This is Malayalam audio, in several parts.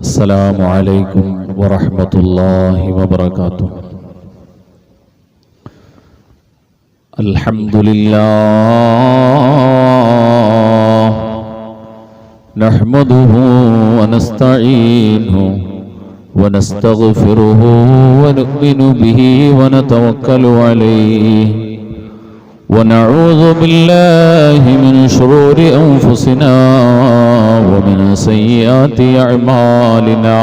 السلام عليكم ورحمة الله وبركاته. الحمد لله نحمده ونستعينه ونستغفره ونؤمن به ونتوكل عليه ونعوذ بالله من شرور أنفسنا ومن سيئات أعمالنا.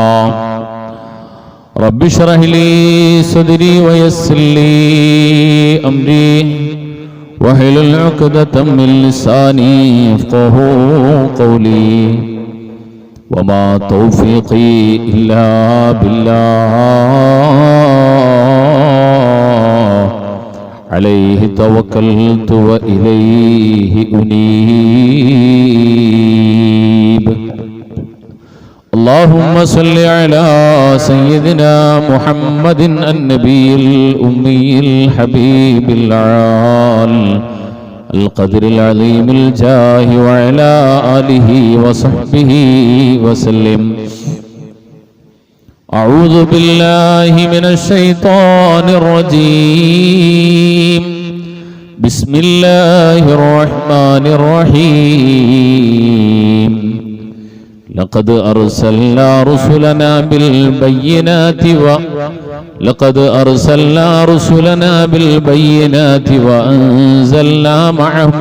رب اشرح لي صدري ويسر لي أمري واحلل عقدة من لساني يفقهوا قولي وما توفيقي إلا بالله عليه توكلت وإليه أنيب. اللهم صل على سيدنا محمد النبي الأمي الحبيب العال القدر العظيم الجاه وعلى آله وصحبه وسلم. أعوذ بالله من الشيطان الرجيم. بسم الله الرحمن الرحيم. لقد أرسلنا رسلنا وأنزلنا معهم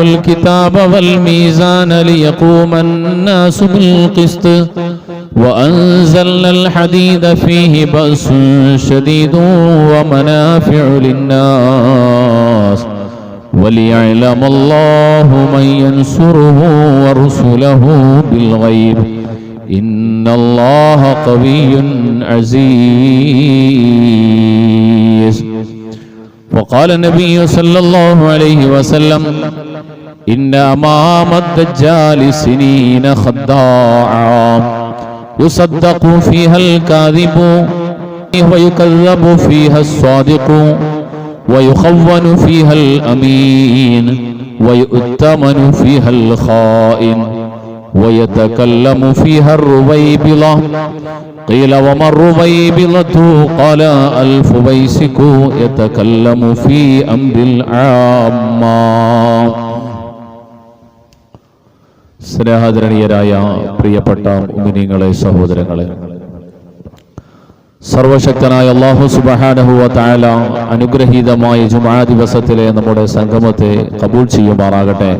الكتاب والميزان ليقوم الناس بالقسط وأنزلنا الحديد فيه بأس شديد ومنافع للناس وليعلم الله من ينصره ورسله بالغيب إن الله قوي عزيز. وقال النبي صلى الله عليه وسلم إن أمام الدجال سنين خداعا يصدق فيها الكاذب ويكذب فيها الصادق ويخون فيها الأمين ويؤتمن فيها الخائن ويتكلم فيها الرويبضة. قيل وما الرويبضة؟ قال الفبيسك يتكلم في أمر العامة. സ്നേഹാദരണീയരായ പ്രിയപ്പെട്ട മുഅ്മിനീങ്ങളെ, സഹോദരങ്ങളെ, സർവശക്തനായ അല്ലാഹു സുബ്ഹാനഹു വ തആല അനുഗ്രഹീതമായ ജുമുഅ ദിവസത്തിലെ നമ്മുടെ സംഗമത്തെ കബൂൽ ചെയ്യുമാറാകട്ടെ.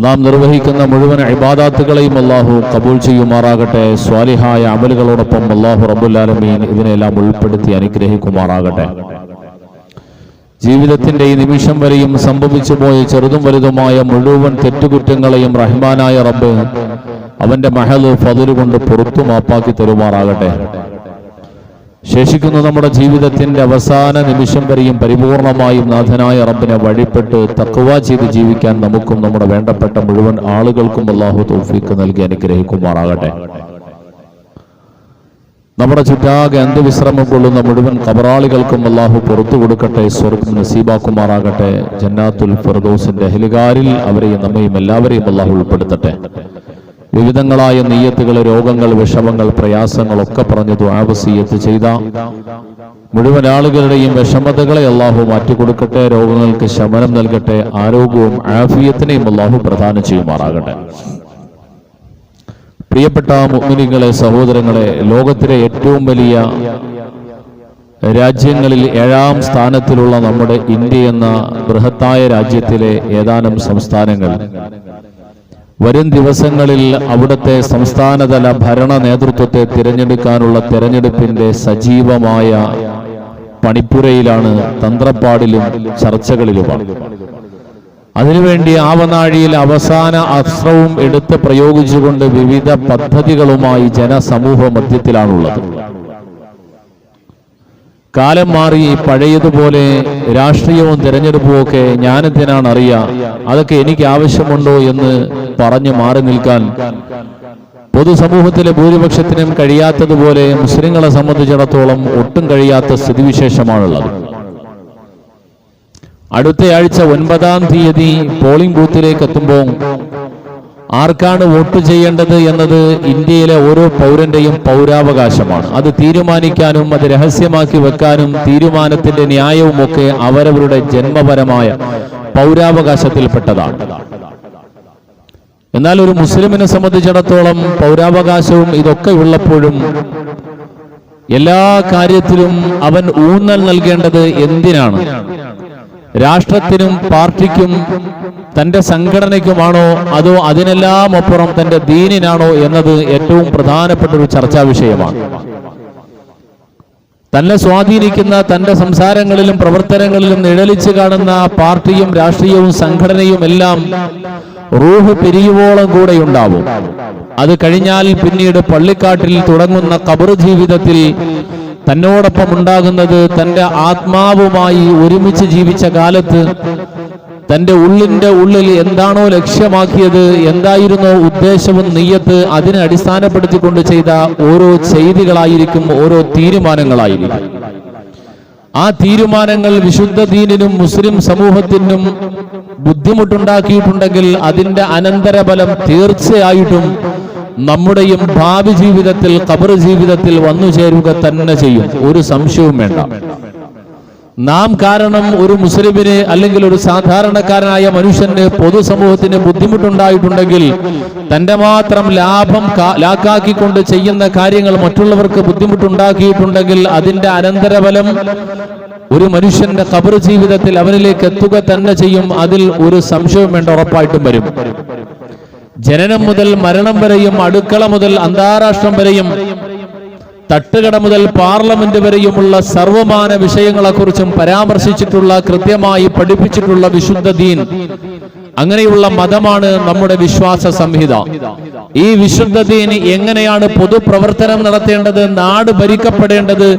നാം നിർവഹിക്കുന്ന മുഴുവൻ ഇബാദത്തുകളെയും അല്ലാഹു കബൂൽ ചെയ്യുമാറാകട്ടെ. സ്വാലിഹായ അമലുകളോടൊപ്പം അല്ലാഹു റബ്ബുൽ ആലമീൻ ഇതിനെല്ലാം ഉൾപ്പെടുത്തി അനുഗ്രഹിക്കുമാറാകട്ടെ. ജീവിതത്തിന്റെ ഈ നിമിഷം വരെയും സംഭവിച്ചു പോയ ചെറുതും വലുതുമായ മുഴുവൻ തെറ്റുകുറ്റങ്ങളെയും റഹ്മാനായ റബ്ബ് അവന്റെ മഹൽ ഫദ്ല് കൊണ്ട് പുറത്തു മാപ്പാക്കി തരുമാറാകട്ടെ. ശേഷിക്കുന്ന നമ്മുടെ ജീവിതത്തിന്റെ അവസാന നിമിഷം വരെയും പരിപൂർണമായും നാഥനായ റബ്ബിനെ വഴിപ്പെട്ട് തഖ്വ ചെയ്ത് ജീവിക്കാൻ നമുക്കും നമ്മുടെ വേണ്ടപ്പെട്ട മുഴുവൻ ആളുകൾക്കും അല്ലാഹു തൗഫീഖ് നൽകി അനുഗ്രഹിക്കുമാറാകട്ടെ. നമ്മുടെ ചുറ്റാകെ അന്ത്യവിശ്രമം കൊള്ളുന്ന മുഴുവൻ ഖബറാളികൾക്കും അല്ലാഹു പുറത്തു കൊടുക്കട്ടെ, സ്വർഗ്ഗം നസീബാക്കുമാറാകട്ടെ. ജന്നാത്തുൽ ഫിർദൗസിന്റെ അഹ്ലുകാരിൽ അവരെയും നമ്മയും എല്ലാവരെയും അല്ലാഹു ഉൾപ്പെടുത്തട്ടെ. വിവിധങ്ങളായ നിയ്യത്തുകൾ, രോഗങ്ങൾ, വിഷമങ്ങൾ, പ്രയാസങ്ങളൊക്കെ പറഞ്ഞ് ദുആ വസിയ്യത്ത് ചെയ്ത മുഴുവൻ ആളുകളുടെയും വിഷമതകളെ അല്ലാഹു മാറ്റിക്കൊടുക്കട്ടെ. രോഗങ്ങൾക്ക് ശമനം നൽകട്ടെ. ആരോഗ്യവും ആഫിയത്തിനെയും അല്ലാഹു പ്രദാനം ചെയ്യുമാറാകട്ടെ. പ്രിയപ്പെട്ട മുഅ്മിനീങ്ങളെ, സഹോദരങ്ങളെ, ലോകത്തിലെ ഏറ്റവും വലിയ രാജ്യങ്ങളിൽ 7ാം സ്ഥാനത്തിലുള്ള നമ്മുടെ ഇന്ത്യ എന്ന ബൃഹത്തായ രാജ്യത്തിലെ ഏതാനും സംസ്ഥാനങ്ങൾ വരും ദിവസങ്ങളിൽ അവിടുത്തെ സംസ്ഥാനതല ഭരണ നേതൃത്വത്തെ തിരഞ്ഞെടുക്കാനുള്ള തെരഞ്ഞെടുപ്പിന്റെ സജീവമായ പണിപ്പുരയിലാണ്, തന്ത്രപ്പാടിലും ചർച്ചകളിലുമാണ്. അതിനുവേണ്ടി ആവനാഴിയിൽ അവസാന അസ്ത്രവും എടുത്ത് പ്രയോഗിച്ചുകൊണ്ട് വിവിധ പദ്ധതികളുമായി ജനസമൂഹ മധ്യത്തിലാണുള്ളത്. കാലം മാറി, പഴയതുപോലെ രാഷ്ട്രീയവും തെരഞ്ഞെടുപ്പും ഒക്കെ ഞാനെന്തിനാണ് അറിയാം, അതൊക്കെ എനിക്ക് ആവശ്യമുണ്ടോ എന്ന് പറഞ്ഞു മാറി നിൽക്കാൻ പൊതുസമൂഹത്തിലെ ഭൂരിപക്ഷത്തിനും കഴിയാത്തതുപോലെ മുസ്ലിങ്ങളെ സംബന്ധിച്ചിടത്തോളം ഒട്ടും കഴിയാത്ത സ്ഥിതിവിശേഷമാണുള്ളത്. അടുത്തയാഴ്ച 9-ാം തീയതി പോളിംഗ് ബൂത്തിലേക്ക് എത്തുമ്പോൾ ആർക്കാണ് വോട്ട് ചെയ്യേണ്ടത് എന്നത് ഇന്ത്യയിലെ ഓരോ പൗരന്റെയും പൗരാവകാശമാണ്. അത് തീരുമാനിക്കാനും അത് രഹസ്യമാക്കി വെക്കാനും തീരുമാനത്തിന്റെ ന്യായവും ഒക്കെ അവരവരുടെ ജന്മപരമായ പൗരാവകാശത്തിൽപ്പെട്ടതാണ്. എന്നാൽ ഒരു മുസ്ലിമിനെ സംബന്ധിച്ചിടത്തോളം പൗരാവകാശവും ഇതൊക്കെ ഉള്ളപ്പോഴും എല്ലാ കാര്യത്തിലും അവൻ ഊന്നൽ നൽകേണ്ടത് എന്തിനാണ്? രാഷ്ട്രത്തിനും പാർട്ടിക്കും തന്റെ സംഘടനയ്ക്കുമാണോ അതോ അതിനെല്ലാം അപ്പുറം തന്റെ ദീനിനാണോ എന്നത് ഏറ്റവും പ്രധാനപ്പെട്ട ഒരു ചർച്ചാ വിഷയമാണ്. തന്നെ സ്വാധീനിക്കുന്ന തന്റെ സംസാരങ്ങളിലും പ്രവർത്തനങ്ങളിലും നിഴലിച്ചു കാണുന്ന പാർട്ടിയും രാഷ്ട്രീയവും സംഘടനയും എല്ലാം റൂഹ് പിരിയുവോളം കൂടെയുണ്ടാവും. അത് കഴിഞ്ഞാൽ പിന്നീട് പള്ളിക്കാട്ടിൽ തുടങ്ങുന്ന ഖബർ ജീവിതത്തിൽ തന്നോടൊപ്പം ഉണ്ടാകുന്നത് തന്റെ ആത്മാവുമായി ഒരുമിച്ച് ജീവിച്ച കാലത്ത് തന്റെ ഉള്ളിന്റെ ഉള്ളിൽ എന്താണോ ലക്ഷ്യമാക്കിയത്, എന്തായിരുന്നോ ഉദ്ദേശവും നിയ്യത്ത്, അതിനെ അടിസ്ഥാനപ്പെടുത്തിക്കൊണ്ട് ചെയ്ത ഓരോ ചെയ്തികളായിരിക്കും, ഓരോ തീരുമാനങ്ങളായിരിക്കും. ആ തീരുമാനങ്ങൾ വിശുദ്ധ ദീനിനും മുസ്ലിം സമൂഹത്തിനും ബുദ്ധിമുട്ടുണ്ടാക്കിയിട്ടുണ്ടെങ്കിൽ അതിന്റെ അനന്തരഫലം തീർച്ചയായിട്ടും നമ്മുടെയും ഭാവി ജീവിതത്തിൽ ഖബർ ജീവിതത്തിൽ വന്നു ചേരുക തന്നെ ചെയ്യും. ഒരു സംശയവും വേണ്ട. നാം കാരണം ഒരു മുസ്ലിമിന് അല്ലെങ്കിൽ ഒരു സാധാരണക്കാരനായ മനുഷ്യന് പൊതുസമൂഹത്തിന് ബുദ്ധിമുട്ടുണ്ടായിട്ടുണ്ടെങ്കിൽ തന്റെ മാത്രം ലാഭം ലാക്കാക്കിക്കൊണ്ട് ചെയ്യുന്ന കാര്യങ്ങൾ മറ്റുള്ളവർക്ക് ബുദ്ധിമുട്ടുണ്ടാക്കിയിട്ടുണ്ടെങ്കിൽ അതിന്റെ അനന്തരഫലം ഒരു മനുഷ്യന്റെ ഖബർ ജീവിതത്തിൽ അവനിലേക്ക് എത്തുക തന്നെ ചെയ്യും. അതിൽ ഒരു സംശയവും വേണ്ട, ഉറപ്പായിട്ടും വരും. ജനനം മുതൽ മരണം വരെയും അടുക്കള മുതൽ അന്താരാഷ്ട്രം വരെയും തട്ടുകട മുതൽ പാർലമെന്റ് വരെയുമുള്ള സർവമാന വിഷയങ്ങളെക്കുറിച്ചും പരാമർശിച്ചിട്ടുള്ള, കൃത്യമായി പഠിപ്പിച്ചിട്ടുള്ള വിശുദ്ധ ദീൻ, അങ്ങനെയുള്ള മതമാണ് നമ്മുടെ വിശ്വാസ സംഹിത. ഈ വിശുദ്ധ ദീൻ എങ്ങനെയാണ് പൊതുപ്രവർത്തനം നടത്തേണ്ടത്, നാട് ഭരിക്കപ്പെടേണ്ടത്,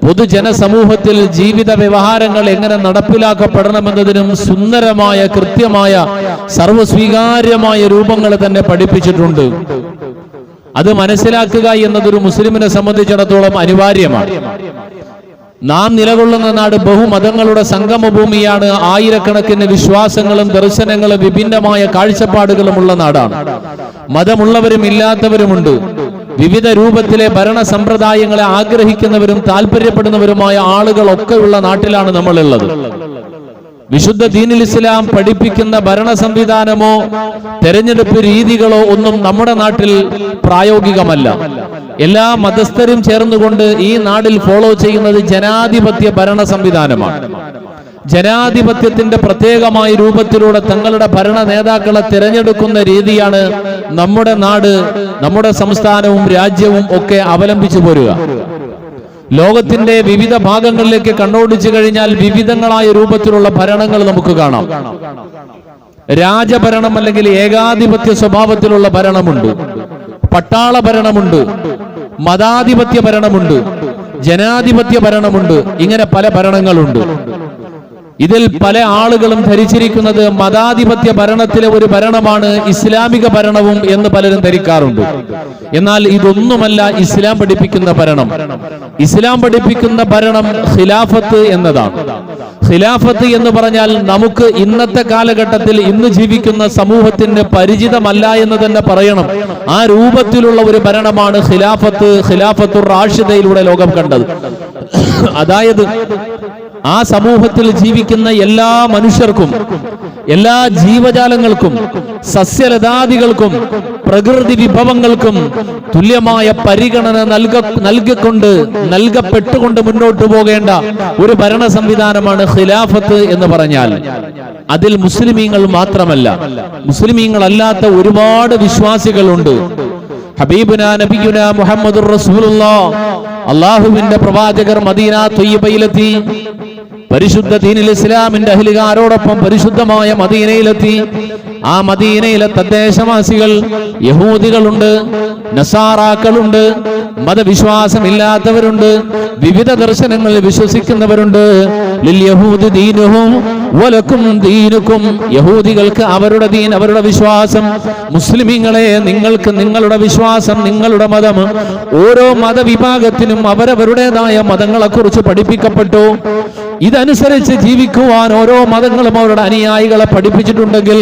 പൊതുജനസമൂഹത്തിൽ ജീവിത വ്യവഹാരങ്ങൾ എങ്ങനെ നടപ്പിലാക്കപ്പെടണമെന്നതിനും സുന്ദരമായ കൃത്യമായ സർവസ്വീകാര്യമായ രൂപങ്ങൾ തന്നെ പഠിപ്പിച്ചിട്ടുണ്ട്. അത് മനസ്സിലാക്കുക എന്നതൊരു മുസ്ലിമിനെ സംബന്ധിച്ചിടത്തോളം അനിവാര്യമാണ്. നാം നിലകൊള്ളുന്ന നാട് ബഹുമതങ്ങളുടെ സംഗമഭൂമിയാണ്. ആയിരക്കണക്കിന് വിശ്വാസങ്ങളും ദർശനങ്ങളും വിഭിന്നമായ കാഴ്ചപ്പാടുകളുമുള്ള നാടാണ്. മതമുള്ളവരും ഇല്ലാത്തവരുമുണ്ട്. വിവിധ രൂപത്തിലെ ഭരണ സമ്പ്രദായങ്ങളെ ആഗ്രഹിക്കുന്നവരും താല്പര്യപ്പെടുന്നവരുമായ ആളുകളൊക്കെയുള്ള നാട്ടിലാണ് നമ്മളുള്ളത്. വിശുദ്ധ ദീനുൽ ഇസ്ലാം പഠിപ്പിക്കുന്ന ഭരണ സംവിധാനമോ തെരഞ്ഞെടുപ്പ് രീതികളോ ഒന്നും നമ്മുടെ നാട്ടിൽ പ്രായോഗികമല്ല. എല്ലാ മതസ്ഥരും ചേർന്നുകൊണ്ട് ഈ നാടിൽ ഫോളോ ചെയ്യുന്നത് ജനാധിപത്യ ഭരണ സംവിധാനമാണ്. ജനാധിപത്യത്തിന്റെ പ്രത്യേകമായ രൂപത്തിലൂടെ തങ്ങളുടെ ഭരണ നേതാക്കളെ തിരഞ്ഞെടുക്കുന്ന രീതിയാണ് നമ്മുടെ നാട്, നമ്മുടെ സംസ്ഥാനവും രാജ്യവും ഒക്കെ അവലംബിച്ചു പോരുക. ലോകത്തിന്റെ വിവിധ ഭാഗങ്ങളിലേക്ക് കണ്ണോടിച്ചു കഴിഞ്ഞാൽ വിവിധങ്ങളായ രൂപത്തിലുള്ള ഭരണങ്ങൾ നമുക്ക് കാണാം. രാജഭരണം അല്ലെങ്കിൽ ഏകാധിപത്യ സ്വഭാവത്തിലുള്ള ഭരണമുണ്ട്, പട്ടാള ഭരണമുണ്ട്, മതാധിപത്യ ഭരണമുണ്ട്, ജനാധിപത്യ ഭരണമുണ്ട്. ഇങ്ങനെ പല ഭരണങ്ങളുണ്ട്. ഇതിൽ പല ആളുകളും ധരിച്ചിരിക്കുന്നത് മതാധിപത്യ ഭരണത്തിലെ ഒരു ഭരണമാണ് ഇസ്ലാമിക ഭരണവും എന്ന് പലരും ധരിക്കാറുണ്ട്. എന്നാൽ ഇതൊന്നുമല്ല ഇസ്ലാം പഠിപ്പിക്കുന്ന ഭരണം. ഇസ്ലാം പഠിപ്പിക്കുന്ന ഭരണം ഖിലാഫത്ത് എന്നതാണ്. ഖിലാഫത്ത് എന്ന് പറഞ്ഞാൽ നമുക്ക് ഇന്നത്തെ കാലഘട്ടത്തിൽ ഇന്ന് ജീവിക്കുന്ന സമൂഹത്തിന് പരിചിതമല്ല എന്ന് തന്നെ പറയണം. ആ രൂപത്തിലുള്ള ഒരു ഭരണമാണ് ഖിലാഫത്തുർ റാഷിദയിലൂടെ ലോകം കണ്ടത്. അതായത് ആ സമൂഹത്തിൽ ജീവിക്കുന്ന എല്ലാ മനുഷ്യർക്കും, എല്ലാ ജീവജാലങ്ങൾക്കും, സസ്യലതാദികൾക്കും, പ്രകൃതി വിഭവങ്ങൾക്കും തുല്യമായ പരിഗണന നൽകപ്പെട്ടുകൊണ്ട് മുന്നോട്ട് പോകേണ്ട ഒരു ഭരണ സംവിധാനമാണ് ഖിലാഫത്ത് എന്ന് പറഞ്ഞാൽ. അതിൽ മുസ്ലിമീങ്ങൾ മാത്രമല്ല, മുസ്ലിമീങ്ങളല്ലാത്ത ഒരുപാട് വിശ്വാസികളുണ്ട്. ഹബീബുനാ നബിയുനാ മുഹമ്മദുർ റസൂലുള്ളാഹ്, അല്ലാഹുവിന്റെ പ്രവാചകർ മദീന ത്വയ്യിബയിലെത്തി. പരിശുദ്ധ ദീനുൽ ഇസ്ലാമിന്റെ അഹ്ലുകാരോടൊപ്പം പരിശുദ്ധമായ മദീനയിലെത്തി. ആ മദീനയിലെ തദ്ദേശവാസികൾ യഹൂദികളുണ്ട്, നസാറാക്കളുണ്ട്, മതവിശ്വാസമില്ലാത്തവരുണ്ട്, വിവിധ ദർശനങ്ങളിൽ വിശ്വസിക്കുന്നവരുണ്ട്. ലിൽ യഹൂദി ദീനുഹും വലക്കും ദീനുക്കും, യഹൂദികൾക്ക് അവരുടെ ദീൻ, അവരുടെ വിശ്വാസം, മുസ്ലിമീങ്ങളെ നിങ്ങൾക്ക് നിങ്ങളുടെ വിശ്വാസം, നിങ്ങളുടെ മതം. ഓരോ മതവിഭാഗത്തിനും അവരവരുടേതായ മതങ്ങളെ കുറിച്ച് പഠിപ്പിക്കപ്പെട്ടു. ഇതനുസരിച്ച് ജീവിക്കുവാൻ ഓരോ മതങ്ങളും അവരുടെ അനുയായികളെ പഠിപ്പിച്ചിട്ടുണ്ടെങ്കിൽ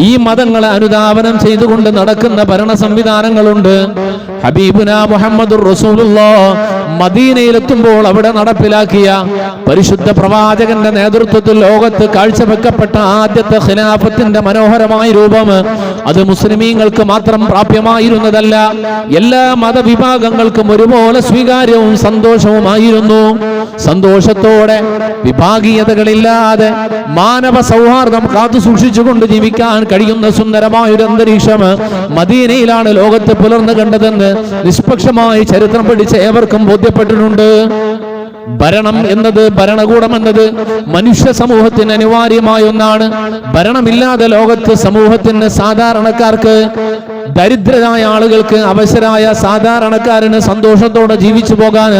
ഈ മതങ്ങളെ അനുധാവനം ചെയ്തുകൊണ്ട് നടക്കുന്ന ഭരണ സംവിധാനങ്ങളുണ്ട്. ഹബീബുന മുഹമ്മദുർ റസൂലുള്ളാഹ് മദീനയിലെത്തുമ്പോൾ അവിടെ നടപ്പിലാക്കിയ പരിശുദ്ധ പ്രവാചകന്റെ നേതൃത്വത്തിൽ ലോകത്ത് കാഴ്ചവെക്കപ്പെട്ട ആദ്യത്തെ ഖിലാഫത്തിന്റെ മനോഹരമായ രൂപം അത് മുസ്ലിമീങ്ങൾക്ക് മാത്രം പ്രാപ്യമായിരുന്നതല്ല, എല്ലാ മതവിഭാഗങ്ങൾക്കും ഒരുപോലെ സ്വീകാര്യവും സന്തോഷവുമായിരുന്നു. സന്തോഷത്തോടെ വിഭാഗീയതകളില്ലാതെ മാനവ സൗഹാർദ്ദം കാത്തു സൂക്ഷിച്ചുകൊണ്ട് ജീവിക്കാൻ കഴിയുന്ന സുന്ദരമായൊരു അന്തരീക്ഷം മദീനയിലാണ് ലോകത്ത് പുലർന്നു കണ്ടതെന്ന് നിഷ്പക്ഷമായി ചരിത്രം പഠിച്ച ഏവർക്കും ബോധ്യപ്പെട്ടിട്ടുണ്ട്. ഭരണം എന്നത്, ഭരണകൂടം എന്നത് മനുഷ്യ സമൂഹത്തിന് അനിവാര്യമായ ഒന്നാണ്. ഭരണമില്ലാതെ ലോകത്ത് സമൂഹത്തിന്, സാധാരണക്കാർക്ക്, ദരിദ്രരായ ആളുകൾക്ക്, അവശരായ സാധാരണക്കാരന് സന്തോഷത്തോടെ ജീവിച്ചു പോകാൻ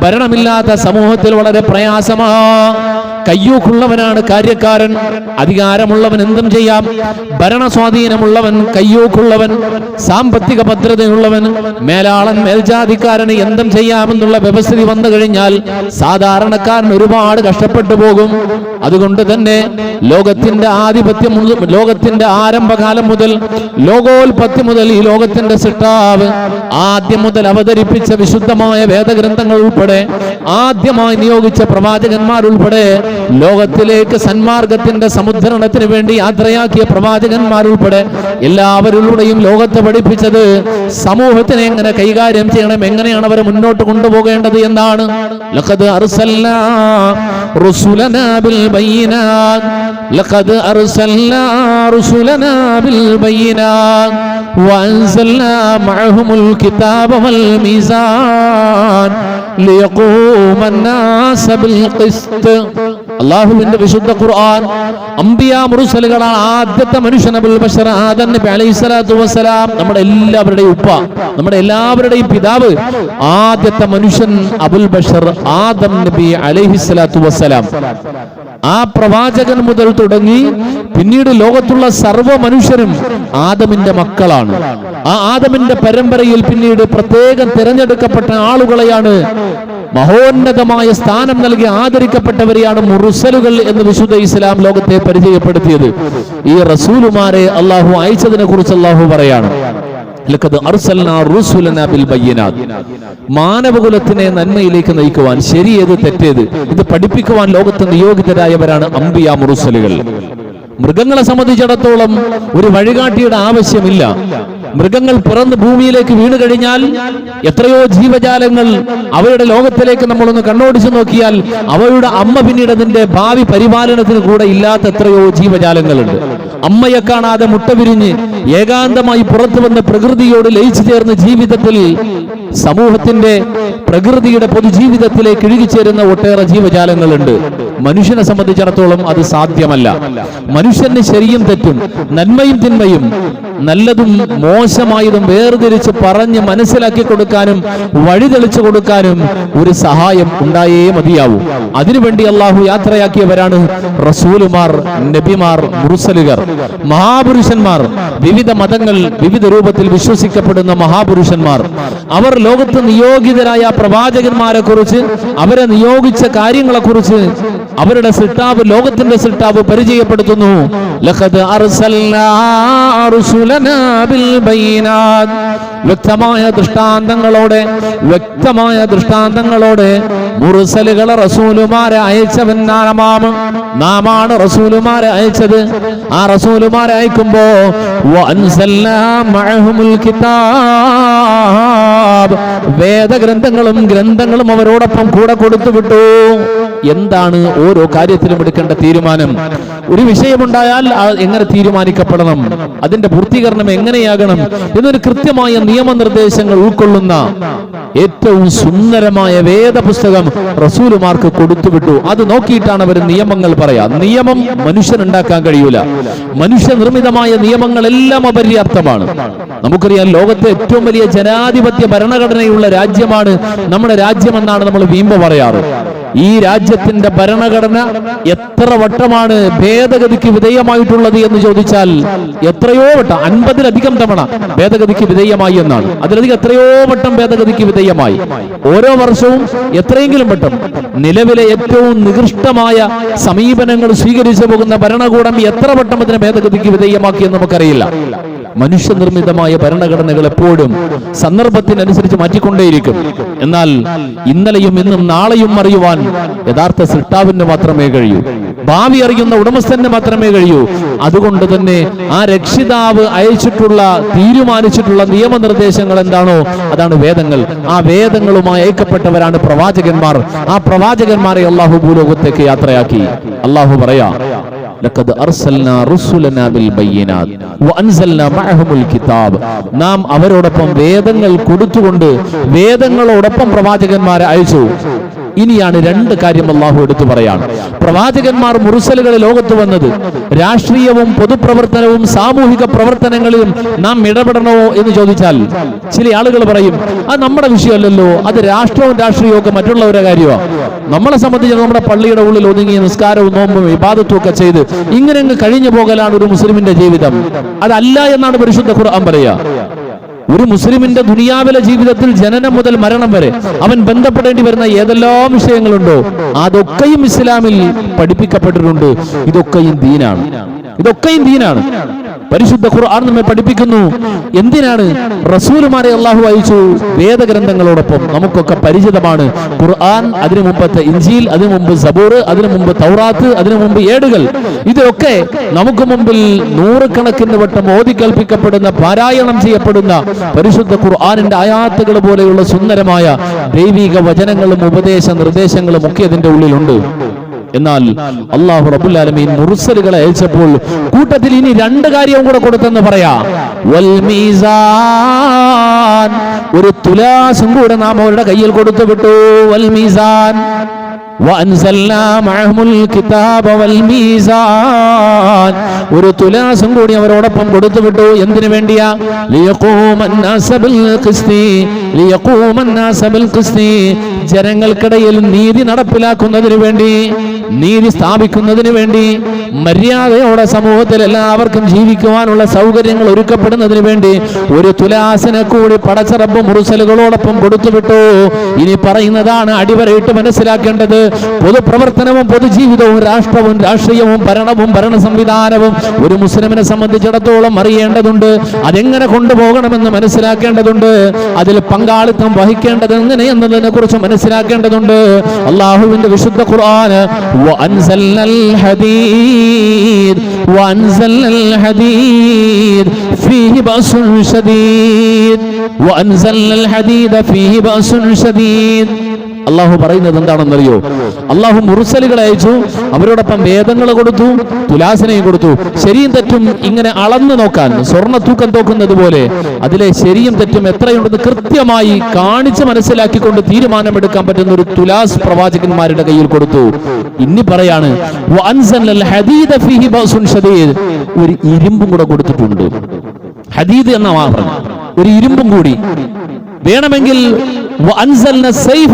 ഭരണമില്ലാത്ത സമൂഹത്തിൽ വളരെ പ്രയാസമാണ്. കയ്യൂക്കുള്ളവനാണ് കാര്യക്കാരൻ, അധികാരമുള്ളവൻ എന്തും ചെയ്യാം. ഭരണസ്വാധീനമുള്ളവൻ, കയ്യൂക്കുള്ളവൻ, സാമ്പത്തിക ഭദ്രതയുള്ളവൻ, മേലാളൻ, മേൽജാതിക്കാരന് എന്തും ചെയ്യാമെന്നുള്ള വ്യവസ്ഥിതി വന്നു കഴിഞ്ഞാൽ സാധാരണക്കാരൻ ഒരുപാട് കഷ്ടപ്പെട്ടു പോകും. അതുകൊണ്ട് തന്നെ ലോകത്തിന്റെ ആധിപത്യം, ലോകത്തിന്റെ ആരംഭകാലം മുതൽ, ലോകോൽപത്തി മുതൽ ഈ ലോകത്തിന്റെ സൃഷ്ടാവ് ആദ്യം മുതൽ അവതരിപ്പിച്ച വിശുദ്ധമായ വേദഗ്രന്ഥങ്ങൾ ഉൾപ്പെടെ, ആദ്യമായി നിയോഗിച്ച പ്രവാചകന്മാരുൾപ്പെടെ, ലോകത്തിലേക്ക് സന്മാർഗത്തിന്റെ സമുദ്രണത്തിന് വേണ്ടി യാത്രയാക്കിയ പ്രവാചകന്മാരുൾപ്പെടെ എല്ലാവരിലൂടെയും ലോകത്തെ പഠിപ്പിച്ചത് സമൂഹത്തിനെ എങ്ങനെ കൈകാര്യം ചെയ്യണം, എങ്ങനെയാണ് അവരെ മുന്നോട്ട് കൊണ്ടുപോകേണ്ടത് എന്നാണ്. ലഖദ് അർസൽനാ റുസുലനാ ബിൽ ബയ്യിനാത്, ലഖദ് അർസൽനാ റുസുലനാ ബിൽ ബയ്യിനാത് വഅൻസൽനാ മഅഹുൽ കിതാബ വൽ മീസാൻ ലിയഖൂമ الناس بالقسط. അല്ലാഹുവിന്റെ വിശുദ്ധ ഖുർആൻ അംബിയാ മുർസലുകളാണ് ആദ്യത്തെ മനുഷ്യൻ അബുൽ ബശർ ആദം നബി അലൈഹിസ്സലാത്തു വസ്സലാം, നമ്മുടെ എല്ലാവരുടെയും ഉപ്പ, നമ്മുടെ എല്ലാവരുടെയും പിതാവ്, ആദ്യത്തെ മനുഷ്യൻ അബുൽ ബശർ ആദം നബി അലൈഹിസ്സലാത്തു വസ്സലാം. ആ പ്രവാചകൻ മുതൽ തുടങ്ങി പിന്നീട് ലോകത്തുള്ള സർവ്വ മനുഷ്യരും ആദമിന്റെ മക്കളാണ്. ആ ആദമിന്റെ പരമ്പരയിൽ പിന്നീട് പ്രത്യേകം തിരഞ്ഞെടുക്കപ്പെട്ട ആളുകളെയാണ്, മഹോന്നതമായ സ്ഥാനം നൽകി ആദരിക്കപ്പെട്ടവരെയാണ് മുർസലുകൾ എന്ന് വിശുദ്ധ ഇസ്ലാം ലോകത്തെ പരിചയപ്പെടുത്തിയത്. ഈ റസൂലുമാരെ അള്ളാഹു അയച്ചതിനെ കുറിച്ച് അള്ളാഹു പറയാണ്, ലഖദ് അർസൽനാ റുസുലനാ ബിൽ ബയ്യിനാത്. മാനവകുലത്തിനെ നന്മയിലേക്ക് നയിക്കുവാൻ, ശരിയേത് തെറ്റേത് ഇത് പഠിപ്പിക്കുവാൻ ലോകത്ത് നിയോഗിതരായവരാണ് അംബിയാ മുർസലുകൾ. മൃഗങ്ങളെ സംബന്ധിച്ചിടത്തോളം ഒരു വഴികാട്ടിയുടെ ആവശ്യമില്ല. മൃഗങ്ങൾ പിറന്ന് ഭൂമിയിലേക്ക് വീണു കഴിഞ്ഞാൽ എത്രയോ ജീവജാലങ്ങൾ, അവയുടെ ലോകത്തിലേക്ക് നമ്മളൊന്ന് കണ്ണോടിച്ചു നോക്കിയാൽ അവയുടെ അമ്മ പിന്നീട് അതിന്റെ ഭാവി പരിപാലനത്തിന് കൂടെ ഇല്ലാത്ത എത്രയോ ജീവജാലങ്ങളുണ്ട്. അമ്മയെ കാണാതെ മുട്ട വിരിഞ്ഞ് ഏകാന്തമായി പുറത്തു വന്ന് പ്രകൃതിയോട് ലയിച്ചു ചേർന്ന് ജീവിതത്തിൽ സമൂഹത്തിന്റെ, പ്രകൃതിയുടെ പൊതുജീവിതത്തിലേക്ക് ഇഴുകിച്ചേരുന്ന ഒട്ടേറെ ജീവജാലങ്ങളുണ്ട്. മനുഷ്യനെ സംബന്ധിച്ചിടത്തോളം അത് സാധ്യമല്ല. മനുഷ്യന് ശരിയും തെറ്റും, നന്മയും തിന്മയും, നല്ലതും മോശമായതും വേർതിരിച്ച് പറഞ്ഞ് മനസ്സിലാക്കി കൊടുക്കാനും വഴി തെളിച്ചു കൊടുക്കാനും ഒരു സഹായം ഉണ്ടായേ മതിയാവൂ. അതിനുവേണ്ടി അള്ളാഹു യാത്രയാക്കിയവരാണ് റസൂലുമാർ, നബിമാർ, മുർസലുകൾ, മഹാപുരുഷന്മാർ, വിവിധ മതങ്ങൾ, വിവിധ രൂപത്തിൽ വിശ്വസിക്കപ്പെടുന്ന മഹാപുരുഷന്മാർ. അവർ ലോകത്ത് നിയോഗിതരായ പ്രവാചകന്മാരെ കുറിച്ച്, അവരെ നിയോഗിച്ച കാര്യങ്ങളെ കുറിച്ച് അവരുടെ സൃഷ്ടാവ്, ലോകത്തിന്റെ സൃഷ്ടാവ് പരിചയപ്പെടുത്തുന്നു. ലഖദ് അർസൽനാ റുസുലനാ ബിൽ ബയ്യിനാത്. വ്യക്തമായ ദൃഷ്ടാന്തങ്ങളോടെ മുർസലുകളെ, റസൂലുമാരെ അയച്ചവൻ നാമാണ് റസൂലുമാരെ അയച്ചത്. ആ റസൂലുമാരെ അയക്കുമ്പോ വഅൻസൽനാ മഅഹുൽ കിതാബ്, വേദഗ്രന്ഥങ്ങളും ഗ്രന്ഥങ്ങളും അവരോടൊപ്പം കൂടെ കൊടുത്തു വിട്ടു. എന്താണ് ഓരോ കാര്യത്തിലും എടുക്കേണ്ട തീരുമാനം? ഒരു വിഷയമുണ്ടായാൽ എങ്ങനെ തീരുമാനിക്കപ്പെടണം, അതിന്റെ പൂർത്തീകരണം എങ്ങനെയാകണം എന്നൊരു കൃത്യമായ നിയമനിർദ്ദേശങ്ങൾ ഉൾക്കൊള്ളുന്ന ഏറ്റവും സുന്ദരമായ വേദപുസ്തകം റസൂലുമാർക്ക് കൊടുത്തുവിട്ടു. അത് നോക്കിയിട്ടാണ് അവർ നിയമങ്ങൾ പറയാ. നിയമം മനുഷ്യനുണ്ടാക്കാൻ കഴിയൂല. മനുഷ്യനിർമ്മിതമായ നിയമങ്ങളെല്ലാം അപര്യാപ്തമാണ്. നമുക്കറിയാം, ലോകത്തെ ഏറ്റവും വലിയ ജനാധിപത്യ ഭരണഘടനയുള്ള രാജ്യമാണ് നമ്മുടെ രാജ്യമെന്നാണ് നമ്മൾ വീമ്പ് പറയാറ്. ഈ രാജ്യത്തിന്റെ ഭരണഘടന എത്ര വട്ടമാണ് ഭേദഗതിക്ക് വിധേയമായിട്ടുള്ളത് എന്ന് ചോദിച്ചാൽ എത്രയോ വട്ടം, 50-ലധികം തവണ ഭേദഗതിക്ക് വിധേയമായി എന്നാണ്. അതിലധികം എത്രയോ വട്ടം ഭേദഗതിക്ക് വിധേയമായി. ഓരോ വർഷവും എത്രയെങ്കിലും വട്ടം. നിലവിലെ ഏറ്റവും നികൃഷ്ടമായ സമീപനങ്ങൾ സ്വീകരിച്ചു പോകുന്ന ഭരണകൂടം എത്ര വട്ടം അതിനെ ഭേദഗതിക്ക് വിധേയമാക്കിയെന്ന് നമുക്കറിയില്ല. മനുഷ്യനിർമ്മിതമായ ഭരണഘടനകൾ എപ്പോഴും സന്ദർഭത്തിനനുസരിച്ച് മാറ്റിക്കൊണ്ടേയിരിക്കും. എന്നാൽ ഇന്നലെയും ഇന്നും നാളെയും അറിയുവാൻ യഥാർത്ഥ സൃഷ്ടാവിന് മാത്രമേ കഴിയൂ, ഭാവി അറിയുന്ന ഉടമസ്ഥന് മാത്രമേ കഴിയൂ. അതുകൊണ്ട് തന്നെ ആ രക്ഷിതാവ് അയച്ചിട്ടുള്ള, തീരുമാനിച്ചിട്ടുള്ള നിയമനിർദ്ദേശങ്ങൾ എന്താണോ അതാണ് വേദങ്ങൾ. ആ വേദങ്ങളുമായി അയക്കപ്പെട്ടവരാണ് പ്രവാചകന്മാർ. ആ പ്രവാചകന്മാരെ അള്ളാഹു ഭൂലോകത്തേക്ക് യാത്രയാക്കി. അള്ളാഹു പറയാ, നാം അവരോടൊപ്പം വേദങ്ങൾ കൊടുത്തുകൊണ്ട് വേദങ്ങളോടൊപ്പം പ്രവാചകന്മാരെ അയച്ചു. ഇനിയാണ് രണ്ട് കാര്യം അള്ളാഹു എടുത്തു പറയാണ്. പ്രവാചകന്മാർ മുർസലുകളെ ലോകത്ത് വന്നത് രാഷ്ട്രീയവും പൊതുപ്രവർത്തനവും സാമൂഹിക പ്രവർത്തനങ്ങളിലും നാം ഇടപെടണോ എന്ന് ചോദിച്ചാൽ ചില ആളുകൾ പറയും, അത് നമ്മുടെ വിഷയമല്ലല്ലോ, അത് രാഷ്ട്രവും രാഷ്ട്രീയവും ഒക്കെ മറ്റുള്ളവരുടെ കാര്യമാണ്. നമ്മളെ സംബന്ധിച്ച് നമ്മുടെ പള്ളിയുടെ ഉള്ളിൽ ഒതുങ്ങിയ നിസ്കാരവും നോമ്പും ഇബാദത്തും ഒക്കെ ചെയ്ത് ഇങ്ങനെ അങ്ങ് കഴിഞ്ഞു പോകലാണ് ഒരു മുസ്ലിമിന്റെ ജീവിതം. അതല്ല എന്നാണ് പരിശുദ്ധ ഖുർആൻ പറയുക. ഒരു മുസ്ലിമിന്റെ ദുനിയാവിലെ ജീവിതത്തിൽ ജനനം മുതൽ മരണം വരെ അവൻ ബന്ധപ്പെടേണ്ടി വരുന്ന ഏതെല്ലാം വിഷയങ്ങളുണ്ടോ അതൊക്കെയും ഇസ്ലാമിൽ പഠിപ്പിക്കപ്പെട്ടിട്ടുണ്ട്. ഇതൊക്കെയും ദീനാണ്. പരിശുദ്ധ ഖുർആൻ നമ്മെ പഠിപ്പിക്കുന്നു. എന്തിനാണ്? റസൂലുമാരെ അള്ളാഹു അയച്ചു വേദഗ്രന്ഥങ്ങളോടൊപ്പം. നമുക്കൊക്കെ പരിചിതമാണ് ഖുർആൻ, അതിനു മുമ്പത്തെ ഇൻജീൽ, അതിനു മുമ്പ് സബൂർ, അതിനു മുമ്പ് തൗറാത്ത്, അതിനു മുമ്പ് ഏടുകൾ. ഇതൊക്കെ നമുക്ക് മുമ്പിൽ നൂറുകണക്കിന് വട്ടം ഓതി കൽപ്പിക്കപ്പെടുന്ന, പാരായണം ചെയ്യപ്പെടുന്ന പരിശുദ്ധ ഖുർആനിന്റെ ആയാത്തുകൾ പോലെയുള്ള സുന്ദരമായ ദൈവിക വചനങ്ങളും ഉപദേശ നിർദ്ദേശങ്ങളും ഒക്കെ അതിന്റെ ഉള്ളിലുണ്ട്. എന്നാൽ അല്ലാഹു റബ്ബുൽ ആലമീൻ മുർസലുകളെ അയച്ചപ്പോൾ കൂട്ടത്തിൽ ഇനി രണ്ട് കാര്യവും കൂടെ കൊടുത്തെന്ന് പറയാ. വൽ മീസാൻ, ഒരു തുലാസും കൂടെ നാം അവരുടെ കയ്യിൽ കൊടുത്തു വിട്ടു. വൽ മീസാൻ വഅൻസൽനാ മഅഹുൽ കിതാബ വൽ മീസാൻ, ഒരു തുലാസും കൂടി അവരോടൊപ്പം കൊടുത്തു വിട്ടു. എന്തിനു വേണ്ടിയാ? ലിയഖൂമന്നാസ ബിൽ ഖിസ്തി, ജനങ്ങൾക്കിടയിൽ നീതി നടപ്പിലാക്കുന്നതിന് വേണ്ടി, നീതി സ്ഥാപിക്കുന്നതിന് വേണ്ടി, മര്യാദയോടെ സമൂഹത്തിൽ എല്ലാവർക്കും ജീവിക്കുവാനുള്ള സൗകര്യങ്ങൾ ഒരുക്കപ്പെടുന്നതിന് വേണ്ടി ഒരു തുലാസിനെ കൂടി പടച്ച റബ്ബ് മുർസലുകളോടൊപ്പം കൊടുത്തുവിട്ടു. ഇനി പറയുന്നതാണ് അടിവരയിട്ട് മനസ്സിലാക്കേണ്ടത്. പൊതുപ്രവർത്തനവും പൊതുജീവിതവും രാഷ്ട്രവും രാഷ്ട്രീയവും ഭരണവും ഭരണ സംവിധാനവും ഒരു മുസ്ലിമിനെ സംബന്ധിച്ചിടത്തോളം അറിയേണ്ടതുണ്ട്. അതെങ്ങനെ കൊണ്ടുപോകണമെന്ന് മനസ്സിലാക്കേണ്ടതുണ്ട്. അതിൽ പങ്കാളിത്തം വഹിക്കേണ്ടത് എങ്ങനെ എന്നതിനെ കുറിച്ച് മനസ്സിലാക്കേണ്ടതുണ്ട്. അള്ളാഹുവിന്റെ വിശുദ്ധ ഖുർആൻ وأنزلنا الحديد فيه بأس شديد. അള്ളാഹു പറയുന്നത് എന്താണെന്നറിയോ? അള്ളാഹു മുർസലുകളെ അയച്ചു, അവരോടൊപ്പം വേദങ്ങൾ കൊടുത്തു, തുലാസിനെയും കൊടുത്തു. ശരിയും തെറ്റും ഇങ്ങനെ അളന്നു നോക്കാൻ, സ്വർണ്ണ തൂക്കം തോക്കുന്നത് പോലെ അതിലെ ശരിയും തെറ്റും എത്രയുണ്ടെന്ന് കൃത്യമായി കാണിച്ച് മനസ്സിലാക്കിക്കൊണ്ട് തീരുമാനമെടുക്കാൻ പറ്റുന്ന ഒരു തുലാസ് പ്രവാചകന്മാരുടെ കയ്യിൽ കൊടുത്തു. ഇനി പറയാണ് ഒരു ഇരുമ്പും കൂടെ കൊടുത്തിട്ടുണ്ട്. ഹദീദ് എന്ന പറഞ്ഞു, ഒരു ഇരുമ്പും കൂടി. വേണമെങ്കിൽ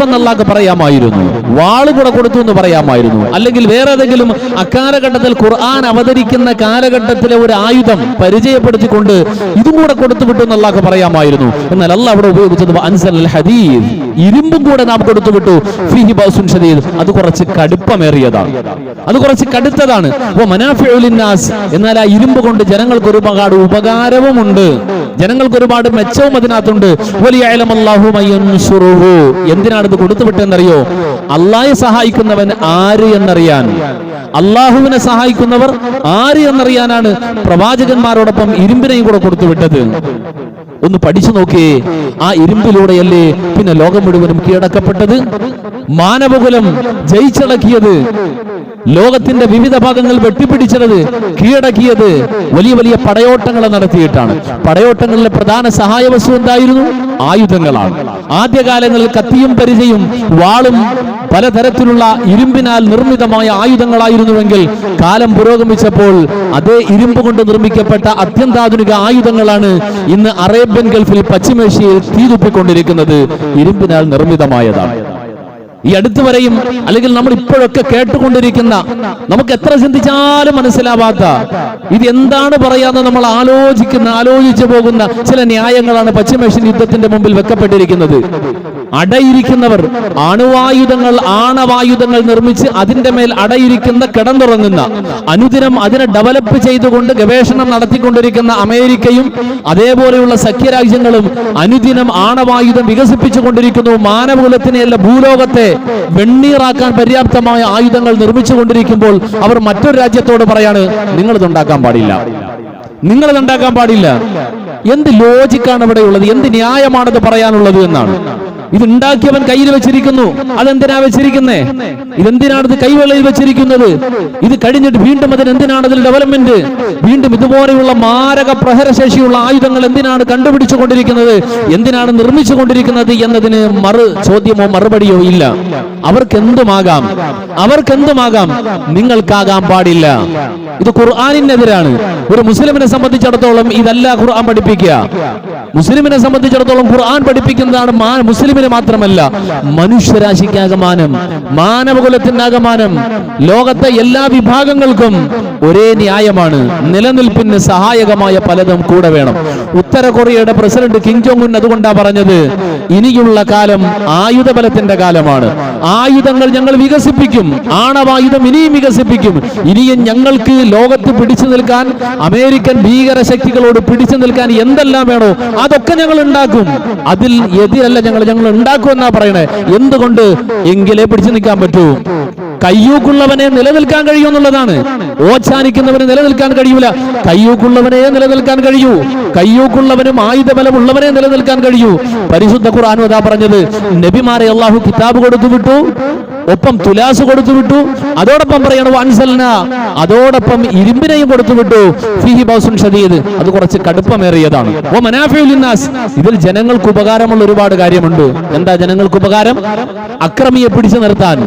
എന്നല്ലാതെ പറയാമായിരുന്നു, വാള് കൂടെ കൊടുത്തു എന്ന് പറയാമായിരുന്നു. അല്ലെങ്കിൽ വേറെ ഏതെങ്കിലും അക്കാലഘട്ടത്തിൽ ഖുർആൻ അവതരിക്കുന്ന കാലഘട്ടത്തിലെ ഒരു ആയുധം പരിചയപ്പെടുത്തിക്കൊണ്ട് ഇതും കൂടെ കൊടുത്തുവിട്ടു എന്നല്ലാതെ പറയാമായിരുന്നു. എന്നാൽ അല്ലാഹ് അവിടെ ഉപയോഗിച്ചത് അൻസൽ ഹദീദ്, ഇരുമ്പും കൂടെ നാം കൊടുത്തുവിട്ടു. ഫീഹി ബഅസുൻ ശദീദ്, അത് കുറച്ച് കടുപ്പമേറിയതാണ്, അത് കുറച്ച് കടുത്തതാണ്. എന്നാൽ ആ ഇരുമ്പ് കൊണ്ട് ജനങ്ങൾക്ക് ഒരുപാട് ഉപകാരവുമുണ്ട്, ജനങ്ങൾക്ക് ഒരുപാട് മെച്ചവും അതിനകത്തുണ്ട്. എന്തിനാണ് ഇത് കൊടുത്തുവിട്ടെന്നറിയോ? അള്ളാഹയെ സഹായിക്കുന്നവൻ ആര് എന്നറിയാൻ, അള്ളാഹുവിനെ സഹായിക്കുന്നവർ ആര് എന്നറിയാനാണ് പ്രവാചകന്മാരോടൊപ്പം ഇരുമ്പിനെയും കൂടെ കൊടുത്തുവിട്ടത്. ഒന്ന് പഠിച്ചു നോക്കിയേ. ആ ഇരുമ്പിലൂടെയല്ലേ പിന്നെ ലോകം മുഴുവനും കീഴടക്കപ്പെട്ടത്, മാനവകുലം ജയിച്ചടക്കിയത്, ലോകത്തിന്റെ വിവിധ ഭാഗങ്ങൾ വെട്ടിപ്പിടിച്ചത്, കീഴടക്കിയത് വലിയ വലിയ പടയോട്ടങ്ങൾ നടത്തിയിട്ടാണ്. പടയോട്ടങ്ങളിലെ പ്രധാന സഹായ വസ്തു എന്തായിരുന്നു? ആയുധങ്ങളാണ്. ആദ്യകാലങ്ങളിൽ കത്തിയും പരിചയും വാളും പലതരത്തിലുള്ള ഇരുമ്പിനാൽ നിർമ്മിതമായ ആയുധങ്ങളായിരുന്നുവെങ്കിൽ കാലം പുരോഗമിച്ചപ്പോൾ അതേ ഇരുമ്പ് കൊണ്ട് നിർമ്മിക്കപ്പെട്ട അത്യന്താധുനിക ആയുധങ്ങളാണ് ഇന്ന് അറേബ്യൻ ഗൾഫിൽ പശ്ചിമേഷ്യയിൽ തീതുപ്പിക്കൊണ്ടിരിക്കുന്നത്. ഇരുമ്പിനാൽ നിർമ്മിതമായതാണ്. ഈ അടുത്ത് വരെയും അല്ലെങ്കിൽ നമ്മൾ ഇപ്പോഴൊക്കെ കേട്ടുകൊണ്ടിരിക്കുന്ന, നമുക്ക് എത്ര ചിന്തിച്ചാലും മനസ്സിലാവാത്ത, ഇത് എന്താണ് പറയാന്ന് നമ്മൾ ആലോചിച്ചു പോകുന്ന ചില ന്യായങ്ങളാണ് പശ്ചിമേഷ്യൻ യുദ്ധത്തിന്റെ മുമ്പിൽ വെക്കപ്പെട്ടിരിക്കുന്നത്. അടയിരിക്കുന്നവർ ആണവായുധങ്ങൾ നിർമ്മിച്ച് അതിന്റെ മേൽ അടയിരിക്കുന്ന, കിടന്നുറങ്ങുന്ന, അനുദിനം അതിനെ ഡെവലപ്പ് ചെയ്തുകൊണ്ട് ഗവേഷണം നടത്തിക്കൊണ്ടിരിക്കുന്ന അമേരിക്കയും അതേപോലെയുള്ള സഖ്യരാജ്യങ്ങളും അനുദിനം ആണവായുധം വികസിപ്പിച്ചു കൊണ്ടിരിക്കുന്നു. മാനവകുലത്തിനെയല്ല, ഭൂലോകത്തെ വെണ്ണീറാക്കാൻ പര്യാപ്തമായ ആയുധങ്ങൾ നിർമ്മിച്ചു കൊണ്ടിരിക്കുമ്പോൾ അവർ മറ്റൊരു രാജ്യത്തോട് പറയാണ്, നിങ്ങളിതുണ്ടാക്കാൻ പാടില്ല, നിങ്ങളിതുണ്ടാക്കാൻ പാടില്ല. എന്ത് ലോജിക്കാണ് ഇവിടെ ഉള്ളത്? എന്ത് ന്യായമാണത് പറയാനുള്ളത് എന്നാണ്. ഇതുണ്ടാക്കിയവൻ കയ്യിൽ വെച്ചിരിക്കുന്നു. അതെന്തിനാ വെച്ചിരിക്കുന്നേ? ഇതെന്തിനാണിത് കൈവെള്ളയിൽ വെച്ചിരിക്കുന്നത്? ഇത് കഴിഞ്ഞിട്ട് വീണ്ടും എന്തിനാണ് അതിൽ ഡെവലപ്മെന്റ്? വീണ്ടും ഇതുപോലെയുള്ള മാരക പ്രഹരശേഷിയുള്ള ആയുധങ്ങൾ എന്തിനാണ് കണ്ടുപിടിച്ചു കൊണ്ടിരിക്കുന്നത്? എന്തിനാണ് നിർമ്മിച്ചു കൊണ്ടിരിക്കുന്നത് എന്നതിന് ചോദ്യമോ മറുപടിയോ ഇല്ല. അവർക്കെന്തുമാകാം, നിങ്ങൾക്കാകാൻ പാടില്ല. ഇത് ഖുർആനിനെതിരാണ്. ഒരു മുസ്ലിമിനെ സംബന്ധിച്ചിടത്തോളം ഇതല്ല ഖുർആൻ പഠിപ്പിക്കുക. മുസ്ലിമിനെ സംബന്ധിച്ചിടത്തോളം ഖുർആൻ പഠിപ്പിക്കുന്നതാണ് മുസ്ലിമിന് മാത്രമല്ല മനുഷ്യരാശിക്കാകമാനം, മാനവകുലത്തിനാകമാനം, ലോകത്തെ എല്ലാ വിഭാഗങ്ങൾക്കും ഒരേ ന്യായമാണ്. നിലനിൽപ്പിന് സഹായകമായ പലതും കൂടെ വേണം. ഉത്തര കൊറിയയുടെ പ്രസിഡന്റ് കിം ജോങ് ഉൻ അതുകൊണ്ടാ പറഞ്ഞത്, ഇനിയുള്ള കാലം ആയുധബലത്തിന്റെ കാലമാണ്. ആയുധങ്ങൾ ഞങ്ങൾ വികസിപ്പിക്കും, ആണവായുധം ഇനിയും വികസിപ്പിക്കും. ഇനിയും ഞങ്ങൾക്ക് ലോകത്ത് പിടിച്ചു നിൽക്കാൻ, അമേരിക്കൻ ഭീകര ശക്തികളോട് പിടിച്ചു നിൽക്കാൻ എന്തെല്ലാം വേണോ അതൊക്കെ ഞങ്ങൾ ഉണ്ടാക്കും. അതിൽ എതിരല്ല, ഞങ്ങൾ ഉണ്ടാക്കും എന്നാ പറയണേ. എന്തുകൊണ്ട്? എങ്കിലേ പിടിച്ചു നിൽക്കാൻ പറ്റൂ. കയ്യൂക്കുള്ളവനെ നിലനിൽക്കാൻ കഴിയുമെന്നുള്ളതാണ്. ഓച്ചാനിക്കുന്നവന് നിലനിൽക്കാൻ കഴിയൂല. കയ്യൂക്കുള്ളവനെ നിലനിൽക്കാൻ കഴിയൂ. കയ്യൂക്കുള്ളവനും ആയുധബലമുള്ളവനെ നിലനിൽക്കാൻ കഴിയൂ. പരിശുദ്ധ ഖുർആൻ അതാ പറഞ്ഞത്. നബിമാരെ അല്ലാഹു കിതാബ് കൊടുത്തു വിട്ടു, ഒപ്പം തുലാസ് കൊടുത്തു വിട്ടു. അതോടൊപ്പം പറയണു അൻസൽന, അതോടൊപ്പം ഇരുമ്പിനെയും കൊടുത്തു വിട്ടു. ഫീഹി ബൗസുൻ ഷദീദ്, അത് കുറച്ച് കടുപ്പമേറിയതാണ്. വ മനാഫിഉ ലിന്നാസ്, ഇതിൽ ജനങ്ങൾക്ക് ഉപകാരമുള്ള ഒരുപാട് കാര്യമുണ്ട്. എന്താ ജനങ്ങൾക്ക് ഉപകാരം? അക്രമിയെ പിടിച്ചു നിർത്താൻ,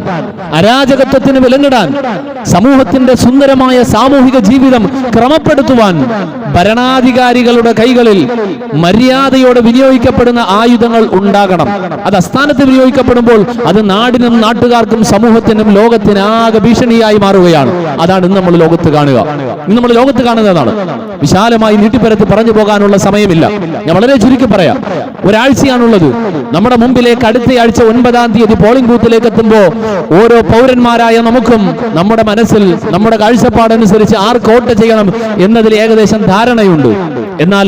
അരാജകത്വത്തിന് വിലങ്ങിടാൻ, സമൂഹത്തിന്റെ സുന്ദരമായ സാമൂഹിക ജീവിതം ക്രമപ്പെടുത്തുവാൻ ഭരണാധികാരികളുടെ കൈകളിൽ മര്യാദയോടെ വിനിയോഗിക്കപ്പെടുന്ന ആയുധങ്ങൾ ഉണ്ടാകണം. അത് അസ്ഥാനത്ത് വിനിയോഗിക്കപ്പെടുമ്പോൾ അത് നാടിനും നാട്ടുകാർക്കും സമൂഹത്തിനും ലോകത്തിനാകെ ഭീഷണിയായി മാറുകയാണ്. അതാണ് ഇന്ന് നമ്മൾ ലോകത്ത് കാണുക. ഇന്ന് നമ്മൾ ലോകത്ത് കാണുന്നതാണ്. വിശാലമായി നീട്ടിപ്പരത്തി പറഞ്ഞു പോകാനുള്ള സമയമില്ല. ഞാൻ വളരെ ചുരുക്കി പറയാം. ഒരാഴ്ചയാണുള്ളത് നമ്മുടെ മുമ്പിലേക്ക്. അടുത്ത ആഴ്ച 9-ാം തീയതി പോളിംഗ് ബൂത്തിലേക്ക് എത്തുമ്പോൾ ഓരോ പൗരന്മാരായ നമുക്കും നമ്മുടെ മനസ്സിൽ നമ്മുടെ കാഴ്ചപ്പാടനുസരിച്ച് ആർക്ക് വോട്ട് ചെയ്യണം എന്നതിൽ ഏകദേശം ധാരണയുണ്ട്. എന്നാൽ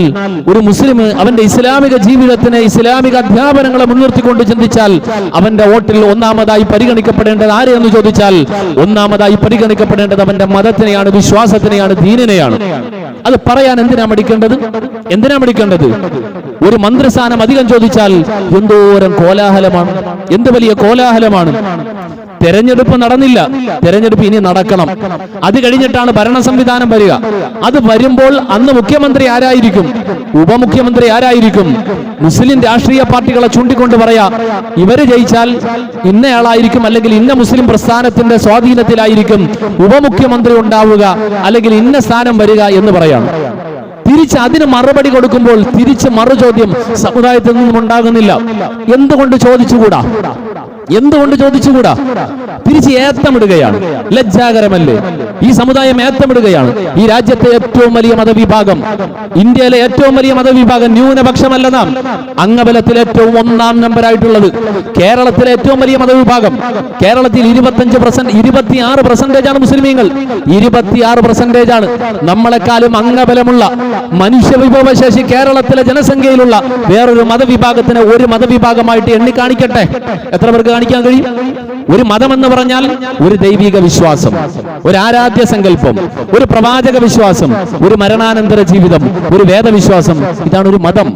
ഒരു മുസ്ലിം അവന്റെ ഇസ്ലാമിക ജീവിതത്തിന്, ഇസ്ലാമിക അധ്യാപനങ്ങളെ മുൻനിർത്തിക്കൊണ്ട് ചിന്തിച്ചാൽ അവന്റെ വോട്ടിൽ ഒന്നാമതായി പരിഗണിക്കപ്പെടേണ്ടത് ആരെയെന്ന് ചോദിച്ചാൽ ഒന്നാമതായി പരിഗണിക്കപ്പെടേണ്ടത് അവന്റെ മതത്തിനെയാണ്, വിശ്വാസത്തിനെയാണ്, ദീനിനെയാണ്. അത് പറയാൻ എന്തിനാ മടിക്കേണ്ടത്? ഒരു മന്ത്രിസ്ഥാനം അധികം ചോദിച്ചാൽ എന്തോരം കോലാഹലമാണ്, എന്ത് വലിയ കോലാഹലമാണ്. തെരഞ്ഞെടുപ്പ് നടന്നില്ല, തെരഞ്ഞെടുപ്പ് ഇനി നടക്കണം. അത് കഴിഞ്ഞിട്ടാണ് ഭരണ സംവിധാനം വരിക. അത് വരുമ്പോൾ അന്ന് മുഖ്യമന്ത്രി ആരായിരിക്കും, ഉപമുഖ്യമന്ത്രി ആരായിരിക്കും? മുസ്ലിം രാഷ്ട്രീയ പാർട്ടികളെ ചൂണ്ടിക്കൊണ്ട് പറയാ, ഇവര് ജയിച്ചാൽ ഇന്നയാളായിരിക്കും, അല്ലെങ്കിൽ ഇന്ന മുസ്ലിം പ്രസ്ഥാനത്തിന്റെ സ്വാധീനത്തിലായിരിക്കും ഉപമുഖ്യമന്ത്രി ഉണ്ടാവുക, അല്ലെങ്കിൽ ഇന്ന സ്ഥാനം വരിക എന്ന് പറയാണ്. തിരിച്ച് അതിന് മറുപടി കൊടുക്കുമ്പോൾ തിരിച്ച് മറുചോദ്യം സമുദായത്തിൽ നിന്നും ഉണ്ടാകുന്നില്ല. എന്തുകൊണ്ട് ചോദിച്ചുകൂടാ? തിരിച്ച് ഏത്തമിടുകയാണ്. ലജ്ജാകരമല്ലേ? ഈ സമുദായം ഏത്തമിടുകയാണ്. ഈ രാജ്യത്തെ ഏറ്റവും വലിയ മതവിഭാഗം, ഇന്ത്യയിലെ ഏറ്റവും വലിയ മതവിഭാഗം, ന്യൂനപക്ഷമല്ല നാം, അംഗബലത്തിൽ ഏറ്റവും 1-ാം നമ്പറായിട്ടുള്ളത് കേരളത്തിലെ ഏറ്റവും വലിയ മതവിഭാഗം. കേരളത്തിൽ 26% മുസ്ലിമീങ്ങൾ, 26% നമ്മളെക്കാളും അംഗബലമുള്ള, മനുഷ്യവിഭവശേഷി കേരളത്തിലെ ജനസംഖ്യയിലുള്ള വേറൊരു മതവിഭാഗത്തിന് ഒരു മതവിഭാഗമായിട്ട് എണ്ണിക്കാണിക്കട്ടെ. എത്ര പേർക്ക് കാണിക്കാൻ കഴിയും? ഒരു മതം എന്ന് പറഞ്ഞാൽ ഒരു ദൈവിക വിശ്വാസം, ഒരു ആരാധ്യ സങ്കല്പം, ഒരു പ്രവാചക വിശ്വാസം, ഒരു മരണാനന്തര ജീവിതം, ഒരു വേദവിശ്വാസം. ഇതാണ് ഒരു മതം.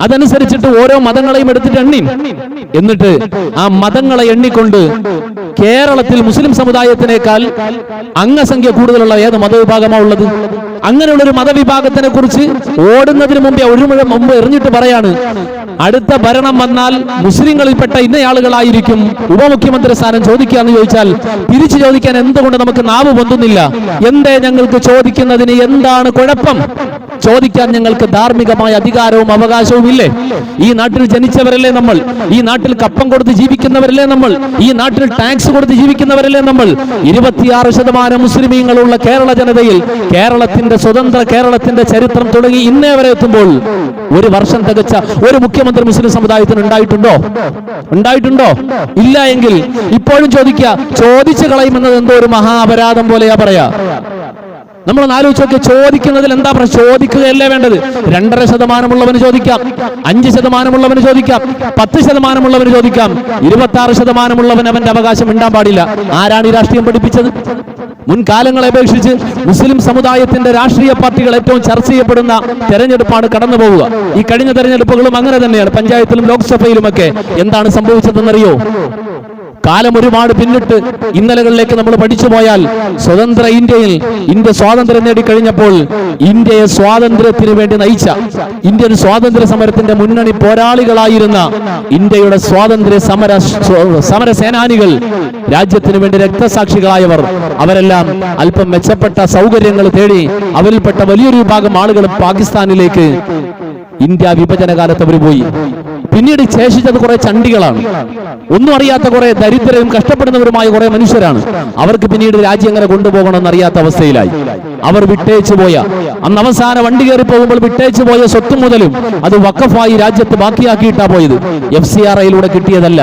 അതനുസരിച്ചിട്ട് ഓരോ മതങ്ങളെയും എടുത്തിട്ട് എന്നിട്ട് ആ മതങ്ങളെ എണ്ണിക്കൊണ്ട് കേരളത്തിൽ മുസ്ലിം സമുദായത്തിനേക്കാൾ അംഗസംഖ്യ കൂടുതലുള്ള ഏത് മതവിഭാഗമാണ് ഉള്ളത്? അങ്ങനെയുള്ള ഒരു മതവിഭാഗത്തിനെ കുറിച്ച് ഓടുന്നതിന് മുമ്പേ ഒരു മുഴം മുമ്പ് എറിഞ്ഞിട്ട് പറയാണ്, അടുത്ത ഭരണം വന്നാൽ മുസ്ലിങ്ങളിൽപ്പെട്ട ഇന്നയാളുകളായിരിക്കും ഉപമുഖ്യമന്ത്രി സ്ഥാനം ചോദിക്കുക എന്ന് ചോദിച്ചാൽ തിരിച്ചു ചോദിക്കാൻ എന്തുകൊണ്ട് നമുക്ക് നാവ് പൊന്തുന്നില്ല? എന്തേ ഞങ്ങൾക്ക് ചോദിക്കുന്നതിന് എന്താണ് കുഴപ്പം? ചോദിക്കാൻ ഞങ്ങൾക്ക് ധാർമ്മികമായ അധികാരവും അവകാശവും ഇല്ലേ? ഈ നാട്ടിൽ ജനിച്ചവരല്ലേ നമ്മൾ? ഈ നാട്ടിൽ കപ്പം കൊടുത്ത് ജീവിക്കുന്നവരല്ലേ നമ്മൾ? ഈ നാട്ടിൽ ടാക്സ് കൊടുത്ത് ജീവിക്കുന്നവരല്ലേ നമ്മൾ? 26% മുസ്ലിമീങ്ങളുള്ള കേരള ജനതയിൽ കേരളത്തിന്റെ സ്വതന്ത്ര കേരളത്തിന്റെ ചരിത്രം തുടങ്ങി ഇന്നേ വരെ എത്തുമ്പോൾ ഒരു വർഷം തികച്ച ഒരു മുഖ്യമന്ത്രി മുസ്ലിം സമുദായത്തിന് ഉണ്ടായിട്ടുണ്ടോ? ഇല്ല എങ്കിൽ ഇപ്പോഴും ചോദിച്ചു കളയുമെന്നത് എന്തോ ഒരു മഹാ അപരാധം പോലെയാ പറയാ. നമ്മളൊന്ന് ആലോചിച്ചൊക്കെ, ചോദിക്കുന്നതിൽ എന്താ പ്രശ്നം? ചോദിക്കുകയല്ലേ വേണ്ടത്? 2.5% ചോദിക്കാം, 5% ചോദിക്കാം, 10% ചോദിക്കാം. 26% അവന്റെ അവകാശം മിണ്ടാൻ പാടില്ല. ആരാണ് ഈ രാഷ്ട്രീയം പഠിപ്പിച്ചത്? മുൻകാലങ്ങളെ അപേക്ഷിച്ച് മുസ്ലിം സമുദായത്തിന്റെ രാഷ്ട്രീയ പാർട്ടികൾ ഏറ്റവും ചർച്ച ചെയ്യപ്പെടുന്ന തെരഞ്ഞെടുപ്പാണ് കടന്നു പോവുക. ഈ കഴിഞ്ഞ തെരഞ്ഞെടുപ്പുകളും അങ്ങനെ തന്നെയാണ്. പഞ്ചായത്തിലും ലോക്സഭയിലുമൊക്കെ എന്താണ് സംഭവിച്ചതെന്നറിയോ? കാലം ഒരുപാട് പിന്നിട്ട് ഇന്നലകളിലേക്ക് നമ്മൾ പഠിച്ചു പോയാൽ, സ്വതന്ത്ര ഇന്ത്യ സ്വാതന്ത്ര്യം നേടിക്കഴിഞ്ഞപ്പോൾ ഇന്ത്യയെ സ്വാതന്ത്ര്യത്തിന് വേണ്ടി നയിച്ച, ഇന്ത്യൻ സ്വാതന്ത്ര്യ സമരത്തിന്റെ മുന്നണി പോരാളികളായിരുന്ന ഇന്ത്യയുടെ സ്വാതന്ത്ര്യ സമര സേനാനികൾ, രാജ്യത്തിന് വേണ്ടി രക്തസാക്ഷികളായവർ, അവരെല്ലാം അല്പം മെച്ചപ്പെട്ട സൗകര്യങ്ങൾ തേടി അവരിൽപ്പെട്ട വലിയൊരു വിഭാഗം ആളുകൾ പാകിസ്ഥാനിലേക്ക് ഇന്ത്യ വിഭജന കാലത്ത് അവർ പോയി. പിന്നീട് ശേഷിച്ചത് കുറെ ചണ്ടികളാണ്, ഒന്നും അറിയാത്ത കുറെ ദരിദ്രരും കഷ്ടപ്പെടുന്നവരുമായ കുറെ മനുഷ്യരാണ്. അവർക്ക് പിന്നീട് രാജ്യം എങ്ങനെ കൊണ്ടുപോകണമെന്ന് അറിയാത്ത അവസ്ഥയിലായി. അവർ വിട്ടേച്ചു പോയ, അന്ന് അവസാന വണ്ടി കയറി പോകുമ്പോൾ വിട്ടേച്ചു പോയ സ്വത്തും മുതലും അത് വഖഫായി രാജ്യത്ത് ബാക്കിയാക്കിയിട്ടാ പോയത്. FCRIയിലൂടെ കിട്ടിയതല്ല.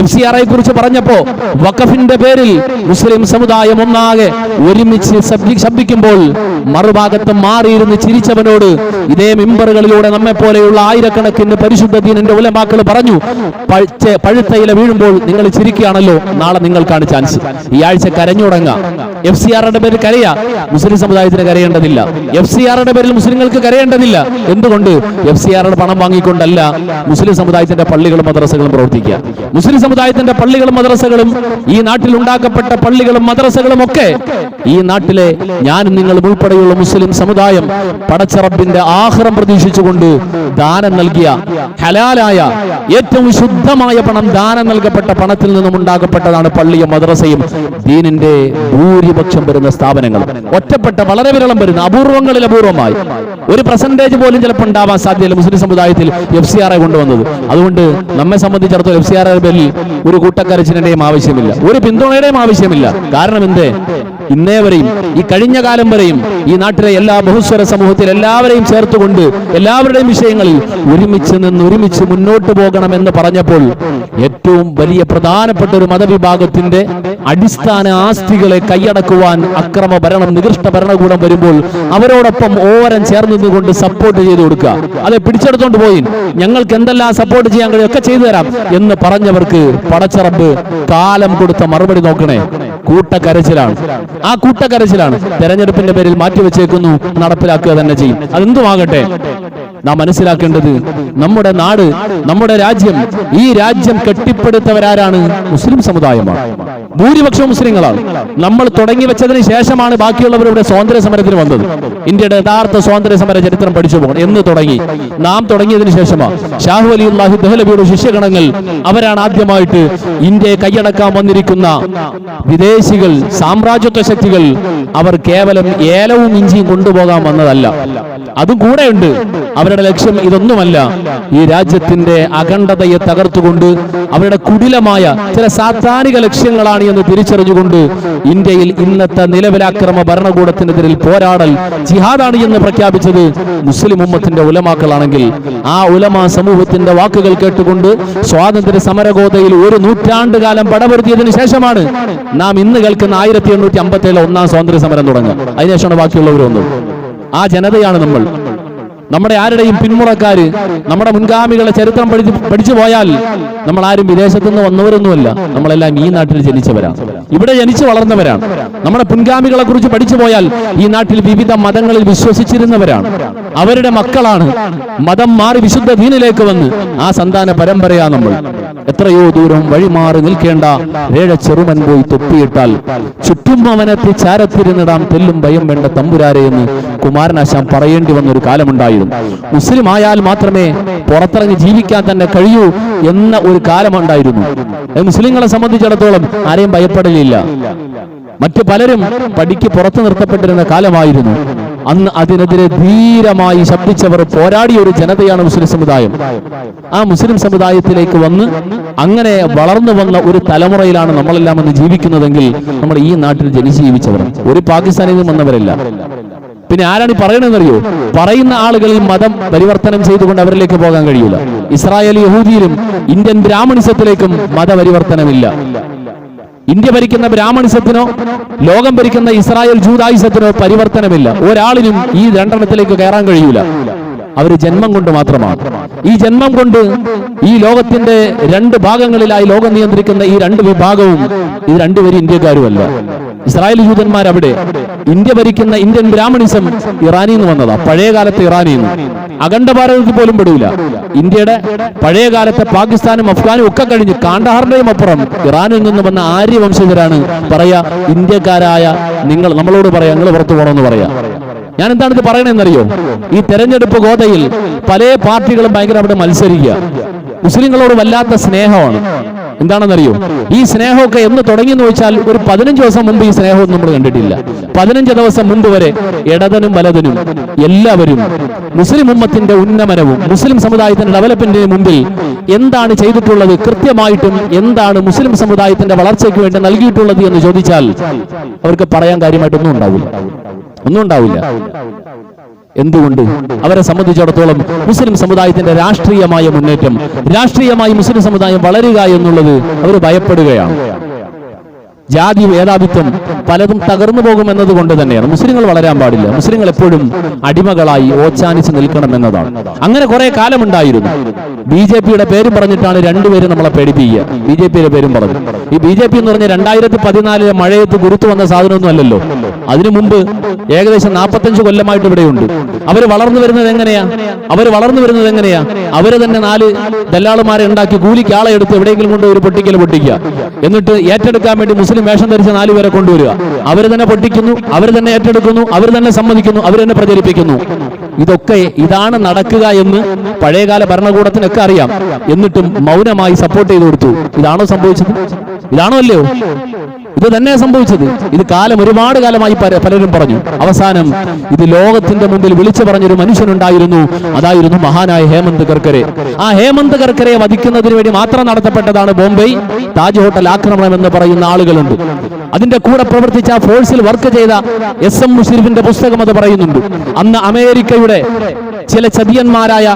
FCRI കുറിച്ച് പറഞ്ഞപ്പോ വഖഫിന്റെ പേരിൽ മുസ്ലിം സമുദായം ഒന്നാകെ ഒരുമിച്ച് ശബ്ദിക്കുമ്പോൾ മറുഭാഗത്ത് മാറിയിരുന്ന് ചിരിച്ചവനോട് ഇതേ മിമ്പറുകളിലൂടെ നമ്മെ പോലെയുള്ള ആയിരക്കണക്കിന് പരിശുദ്ധ ദീനിന്റെ ഉലമാക്കൾ പറഞ്ഞു, പഴുത്ത ഇല വീഴുമ്പോൾ നിങ്ങൾ ചിരിക്കുകയാണല്ലോ, നാളെ നിങ്ങൾക്കാണ് ചാൻസ്. ഈ ആഴ്ച കരഞ്ഞുടങ്ങാം. FCRയുടെ പേരിൽ കരയാ, മുസ്ലിം സമുദായത്തിന് കരയേണ്ടതില്ല. FCRയുടെ പേരിൽ മുസ്ലിങ്ങൾക്ക് കരയേണ്ടതില്ല. എന്തുകൊണ്ട്? FCRയുടെ പണം വാങ്ങിക്കൊണ്ടല്ല മുസ്ലിം സമുദായത്തിന്റെ പള്ളികളും മദ്രസകളും പ്രവർത്തിക്കുക. മുസ്ലിം സമുദായത്തിന്റെ പള്ളികളും മദ്രസകളും, ഈ നാട്ടിൽ ഉണ്ടാക്കപ്പെട്ട പള്ളികളും മദ്രസകളും ഒക്കെ ഈ നാട്ടിലെ ഞാനും നിങ്ങളും ഉൾപ്പെടെയുള്ള മുസ്ലിം സമുദായം പടച്ചറബിന്റെ ആഖിറം പ്രതീക്ഷിച്ചുകൊണ്ട് ദാനം നൽകിയ, ഹലാലായ ഏറ്റവും ശുദ്ധമായ പണം, ദാനം നൽകപ്പെട്ട പണത്തിൽ നിന്നും ഉണ്ടാക്കപ്പെട്ടതാണ് പള്ളിയും മദ്രസയും ദീനിന്റെ ഭൂരിപക്ഷം വരുന്ന സ്ഥാപനങ്ങൾ. ഒറ്റപ്പെട്ട വളരെ വിരളം വരുന്ന അപൂർവങ്ങളിൽ അപൂർവമായി ഒരു പെർസെന്റേജ് പോലും ചിലപ്പോൾ ഉണ്ടാവാൻ സാധ്യതയില്ല മുസ്ലിം സമുദായത്തിൽ FCRI കൊണ്ടുവന്നത്. അതുകൊണ്ട് നമ്മെ സംബന്ധിച്ചിടത്തോളം FCRI പേരിൽ ഒരു കൂട്ടക്കരച്ചിലിന്റെയും ആവശ്യമില്ല, ഒരു പിന്തുണയുടെയും ആവശ്യമില്ല. കാരണം എന്തേ? ഇന്നേ വരെയും, ഈ കഴിഞ്ഞ കാലം വരെയും ഈ നാട്ടിലെ എല്ലാ ബഹുസ്വര സമൂഹത്തിൽ എല്ലാവരെയും ചേർത്തുകൊണ്ട് എല്ലാവരുടെയും വിഷയങ്ങളിൽ ഒരുമിച്ച് മുന്നോട്ട് പോകണമെന്ന് പറഞ്ഞപ്പോൾ ഏറ്റവും വലിയ പ്രധാനപ്പെട്ട ഒരു മതവിഭാഗത്തിന്റെ അടിസ്ഥാന ആസ്തികളെ കൈയടക്കുവാൻ അക്രമ ഭരണം, നികൃഷ്ട ഭരണകൂടം വരുമ്പോൾ അവരോടൊപ്പം ഓരം ചേർന്ന് നിന്നുകൊണ്ട് സപ്പോർട്ട് ചെയ്തു കൊടുക്കുക. അതെ, പിടിച്ചെടുത്തോണ്ട് പോയി ഞങ്ങൾക്ക് എന്തെല്ലാം സപ്പോർട്ട് ചെയ്യാൻ കഴിയും ഒക്കെ ചെയ്തു തരാം എന്ന് പറഞ്ഞവർക്ക് പടച്ചറബ് കാലം കൊടുത്ത മറുപടി നോക്കണേ, കൂട്ടക്കരച്ചിലാണ്. ആ കൂട്ടക്കരച്ചിലാണ് തെരഞ്ഞെടുപ്പിന്റെ പേരിൽ മാറ്റിവെച്ചേക്കുന്നു, നടപ്പിലാക്കുക തന്നെ ചെയ്യും. അതെന്തുമാകട്ടെ, നാം മനസ്സിലാക്കേണ്ടത് നമ്മുടെ നാട്, നമ്മുടെ രാജ്യം, ഈ രാജ്യം കെട്ടിപ്പടുത്തവരാരാണ്? മുസ്ലിം സമുദായമാണ്. ഭൂരിപക്ഷം മുസ്ലിങ്ങളാണ്. നമ്മൾ തുടങ്ങി വെച്ചതിന് ശേഷമാണ് ബാക്കിയുള്ളവരുടെ സ്വാതന്ത്ര്യ സമരത്തിന് വന്നത്. ഇന്ത്യയുടെ യഥാർത്ഥ സ്വാതന്ത്ര്യ സമര ചരിത്രം പഠിച്ചു പോകണം. എന്ന് തുടങ്ങി? നാം തുടങ്ങിയതിനു ശേഷമാണ്. ഷാഹു വലിയുല്ലാഹി ദഹ്ലവിയുടെ ശിഷ്യഗണങ്ങൾ അവരാണ് ആദ്യമായിട്ട് ഇന്ത്യയെ കൈയടക്കാൻ വന്നിരിക്കുന്ന വിദേശികൾ, സാമ്രാജ്യത്വ ശക്തികൾ. അവർ കേവലം ഏലവും ഇഞ്ചിയും കൊണ്ടുപോകാൻ വന്നതല്ല, അതും കൂടെയുണ്ട്. അവരുടെ ലക്ഷ്യം ഇതൊന്നുമല്ല. ഈ രാജ്യത്തിന്റെ അഖണ്ഡതയെ തകർത്തുകൊണ്ട് അവരുടെ കുടിലമായ ചില സാത്താനിക ലക്ഷ്യങ്ങളാണ് എന്ന് തിരിച്ചറിഞ്ഞുകൊണ്ട് ഇന്ത്യയിൽ ഇന്നത്തെ നിലവിലാക്രമ ഭരണകൂടത്തിനെതിരിൽ പോരാടൽ ജിഹാദാണ് എന്ന് പ്രഖ്യാപിച്ചത് മുസ്ലിം ഉമ്മത്തിന്റെ ഉലമാക്കളാണെങ്കിൽ, ആ ഉലമാ സമൂഹത്തിന്റെ വാക്കുകൾ കേട്ടുകൊണ്ട് സ്വാതന്ത്ര്യ സമരഗോതയിൽ ഒരു നൂറ്റാണ്ട് കാലം പടപൊരുത്തിയതിനു ശേഷമാണ് നാം ഇന്ന് കേൾക്കുന്ന 1857 ഒന്നാം സ്വാതന്ത്ര്യ സമരം തുടങ്ങുക. അതിനുശേഷമാണ് ബാക്കിയുള്ളവരൊന്നും. ആ ജനതയാണ് നമ്മൾ. നമ്മുടെ ആരുടെയും പിന്മുറക്കാര്, നമ്മുടെ മുൻഗാമികളെ ചരിത്രം പഠിച്ചു പോയാൽ നമ്മൾ ആരും വിദേശത്തുനിന്ന് വന്നവരൊന്നുമല്ല. നമ്മളെല്ലാം ഈ നാട്ടിൽ ജനിച്ചവരാണ്, ഇവിടെ ജനിച്ചു വളർന്നവരാണ്. നമ്മുടെ മുൻഗാമികളെ കുറിച്ച് പഠിച്ചു പോയാൽ ഈ നാട്ടിൽ വിവിധ മതങ്ങളിൽ വിശ്വസിച്ചിരുന്നവരാണ്. അവരുടെ മക്കളാണ് മതം മാറി വിശുദ്ധ ദീനിലേക്ക് വന്ന് ആ സന്താന പരമ്പരയാ നമ്മൾ. എത്രയോ ദൂരം വഴിമാറി നിൽക്കേണ്ട രേഴ ചെറുമൻ പോയി തൊപ്പിയിട്ടാൽ ചുറ്റും അവനെത്തി ചാരത്തിരുന്നിടാം തെല്ലും ഭയം വേണ്ട തമ്പുരാരെ എന്ന് കുമാരനാശാൻ പറയേണ്ടി വന്ന ഒരു കാലമുണ്ടായിരുന്നു. മുസ്ലിം ആയാൽ മാത്രമേ പുറത്തിറങ്ങി ജീവിക്കാൻ തന്നെ കഴിയൂ എന്ന ഒരു കാലമുണ്ടായിരുന്നു. മുസ്ലിങ്ങളെ സംബന്ധിച്ചിടത്തോളം ആരെയും ഭയപ്പെടലില്ല. മറ്റു പലരും പടിക്ക് പുറത്തു നിർത്തപ്പെട്ടിരുന്ന കാലമായിരുന്നു. അന്ന് അതിനെതിരെ ധീരമായി ശബ്ദിച്ചവർ പോരാടിയ ഒരു ജനതയാണ് മുസ്ലിം സമുദായം. ആ മുസ്ലിം സമുദായത്തിലേക്ക് വന്ന് അങ്ങനെ വളർന്നു വന്ന ഒരു തലമുറയിലാണ് നമ്മളെല്ലാം അന്ന് ജീവിക്കുന്നതെങ്കിൽ നമ്മൾ ഈ നാട്ടിൽ ജനിച്ചു ജീവിച്ചവർ, ഒരു പാകിസ്ഥാനിൽ നിന്ന് വന്നവരല്ല. പിന്നെ ആരാണ് ഈ പറയണെന്നറിയോ? പറയുന്ന ആളുകളിൽ മതം പരിവർത്തനം ചെയ്തുകൊണ്ട് അവരിലേക്ക് പോകാൻ കഴിയില്ല. ഇസ്രായേൽ യഹൂദിയിലും ഇന്ത്യൻ ബ്രാഹ്മണിസത്തിലേക്കും മതപരിവർത്തനമില്ല. ഇന്ത്യ ഭരിക്കുന്ന ബ്രാഹ്മണിസത്തിനോ ലോകം ഭരിക്കുന്ന ഇസ്രായേൽ ജൂതായുസത്തിനോ പരിവർത്തനമില്ല. ഒരാളിനും ഈ രണ്ടെണ്ണത്തിലേക്ക് കയറാൻ കഴിയൂല. അവർ ജന്മം കൊണ്ട് മാത്രമാണ്. ഈ ജന്മം കൊണ്ട് ഈ ലോകത്തിന്റെ രണ്ട് ഭാഗങ്ങളിലായി ലോകം നിയന്ത്രിക്കുന്ന ഈ രണ്ട് വിഭാഗവും ഇത് രണ്ടുപേരും ഇന്ത്യക്കാരുമല്ല. ഇസ്രായേൽ ജൂതന്മാർ അവിടെ, ഇന്ത്യ ഭരിക്കുന്ന ഇന്ത്യൻ ബ്രാഹ്മണിസം ഇറാനിൽ നിന്ന് വന്നതാ, പഴയകാലത്തെ ഇറാനിൽ നിന്ന്. അഖണ്ഡ ഭാരതത്തിൽ പോലും പെടൂല. ഇന്ത്യയുടെ പഴയകാലത്തെ പാകിസ്ഥാനും അഫ്ഗാനും ഒക്കെ കഴിഞ്ഞ് കാണ്ഡഹാറിന്റെയും അപ്പുറം ഇറാനിൽ നിന്ന് വന്ന ആര്യവംശജരാണ് പറയാ ഇന്ത്യക്കാരായ നിങ്ങൾ നമ്മളോട് പറയാ നിങ്ങൾ പുറത്തു പോകണമെന്ന് പറയാ. ഞാൻ എന്താണ് ഇത് പറയണെന്നറിയോ? ഈ തെരഞ്ഞെടുപ്പ് ഗോതയിൽ പല പാർട്ടികളും ഭയങ്കര അവിടെ മത്സരിക്കുക. മുസ്ലിങ്ങളോട് വല്ലാത്ത സ്നേഹമാണ്. എന്താണെന്നറിയോ? ഈ സ്നേഹമൊക്കെ എന്ന് തുടങ്ങിയെന്ന് വെച്ചാൽ ഒരു 15 ദിവസം മുമ്പ് ഈ സ്നേഹമൊന്നും നമ്മൾ കണ്ടിട്ടില്ല. 15 ദിവസം മുമ്പ് വരെ ഇടതനും വലതനും എല്ലാവരും മുസ്ലിം ഉമ്മത്തിന്റെ ഉന്നമനവും മുസ്ലിം സമുദായത്തിന്റെ ഡെവലപ്മെന്റിന് മുമ്പിൽ എന്താണ് ചെയ്തിട്ടുള്ളത്, കൃത്യമായിട്ടും എന്താണ് മുസ്ലിം സമുദായത്തിന്റെ വളർച്ചയ്ക്ക് വേണ്ടി നൽകിയിട്ടുള്ളത് എന്ന് ചോദിച്ചാൽ അവർക്ക് പറയാൻ കാര്യമായിട്ടൊന്നും ഉണ്ടാവില്ല. എന്തുകൊണ്ട്? അവരെ സംബന്ധിച്ചിടത്തോളം മുസ്ലിം സമുദായത്തിന്റെ രാഷ്ട്രീയമായ മുന്നേറ്റം, രാഷ്ട്രീയമായി മുസ്ലിം സമുദായം വളരുക എന്നുള്ളത് അവർ ഭയപ്പെടുകയാണ്. ജാതി ഭേദാഭിത്വം പലതും തകർന്നു പോകുമെന്നത് കൊണ്ട് തന്നെയാണ് മുസ്ലിങ്ങൾ വളരാൻ പാടില്ല. മുസ്ലിങ്ങൾ എപ്പോഴും അടിമകളായി ഓച്ചാനിച്ച് നിൽക്കണം എന്നതാണ്. അങ്ങനെ കുറെ കാലമുണ്ടായിരുന്നു. BJP-യുടെ പേരും പറഞ്ഞിട്ടാണ് രണ്ടുപേരും നമ്മളെ പേടിപ്പിക്കുക. BJP-യുടെ പേരും പറഞ്ഞു. ഈ BJP എന്ന് പറഞ്ഞ 2014 മഴയത്ത് കുരുത്തു വന്ന സാധനമൊന്നും അല്ലല്ലോ. അതിനു മുമ്പ് ഏകദേശം 45 കൊല്ലമായിട്ട് ഇവിടെയുണ്ട്. അവർ വളർന്നു വരുന്നത് എങ്ങനെയാ? അവര് തന്നെ 4 ദല്ലാളുമാരെ ഉണ്ടാക്കി കൂലിക്ക് ആളെ എടുത്ത് എവിടെയെങ്കിലും കൊണ്ട് ഒരു പൊട്ടിക്കുക. എന്നിട്ട് ഏറ്റെടുക്കാൻ വേണ്ടി മുസ്ലിം വേഷം ധരിച്ച 4 പേരെ കൊണ്ടുവരിക. അവർ തന്നെ പൊട്ടിക്കുന്നു, അവർ തന്നെ ഏറ്റെടുക്കുന്നു, അവർ തന്നെ സമ്മതിക്കുന്നു, അവർ തന്നെ പ്രചരിപ്പിക്കുന്നു. ഇതാണ് നടക്കുക എന്ന് പഴയകാല ഭരണകൂടത്തിനൊക്കെ അറിയാം. എന്നിട്ടും മൗനമായി സപ്പോർട്ട് ചെയ്തു കൊടുത്തു. ഇതാണോ സംഭവിച്ചത്? ഇതാണോ അല്ലയോ? ഇത് തന്നെ സംഭവിച്ചത്. ഇത് ഒരുപാട് കാലമായി പലരും പറഞ്ഞു. അവസാനം ഇത് ലോകത്തിന്റെ മുമ്പിൽ വിളിച്ചു പറഞ്ഞൊരു മനുഷ്യനുണ്ടായിരുന്നു. അതായിരുന്നു മഹാനായ ഹേമന്ത് കർക്കരെ. ആ ഹേമന്ത് കർക്കരയെ വധിക്കുന്നതിന് വേണ്ടി മാത്രം നടത്തപ്പെട്ടതാണ് ബോംബെ താജ് ഹോട്ടൽ ആക്രമണം എന്ന് പറയുന്ന ആളുകളുണ്ട്. അതിന്റെ കൂടെ പ്രവർത്തിച്ച ഫോഴ്സിൽ വർക്ക് ചെയ്ത SM മുഷീറിഫിന്റെ പുസ്തകം അത് പറയുന്നുണ്ട്. അന്ന് അമേരിക്കയുടെ ചില ചതിയന്മാരായ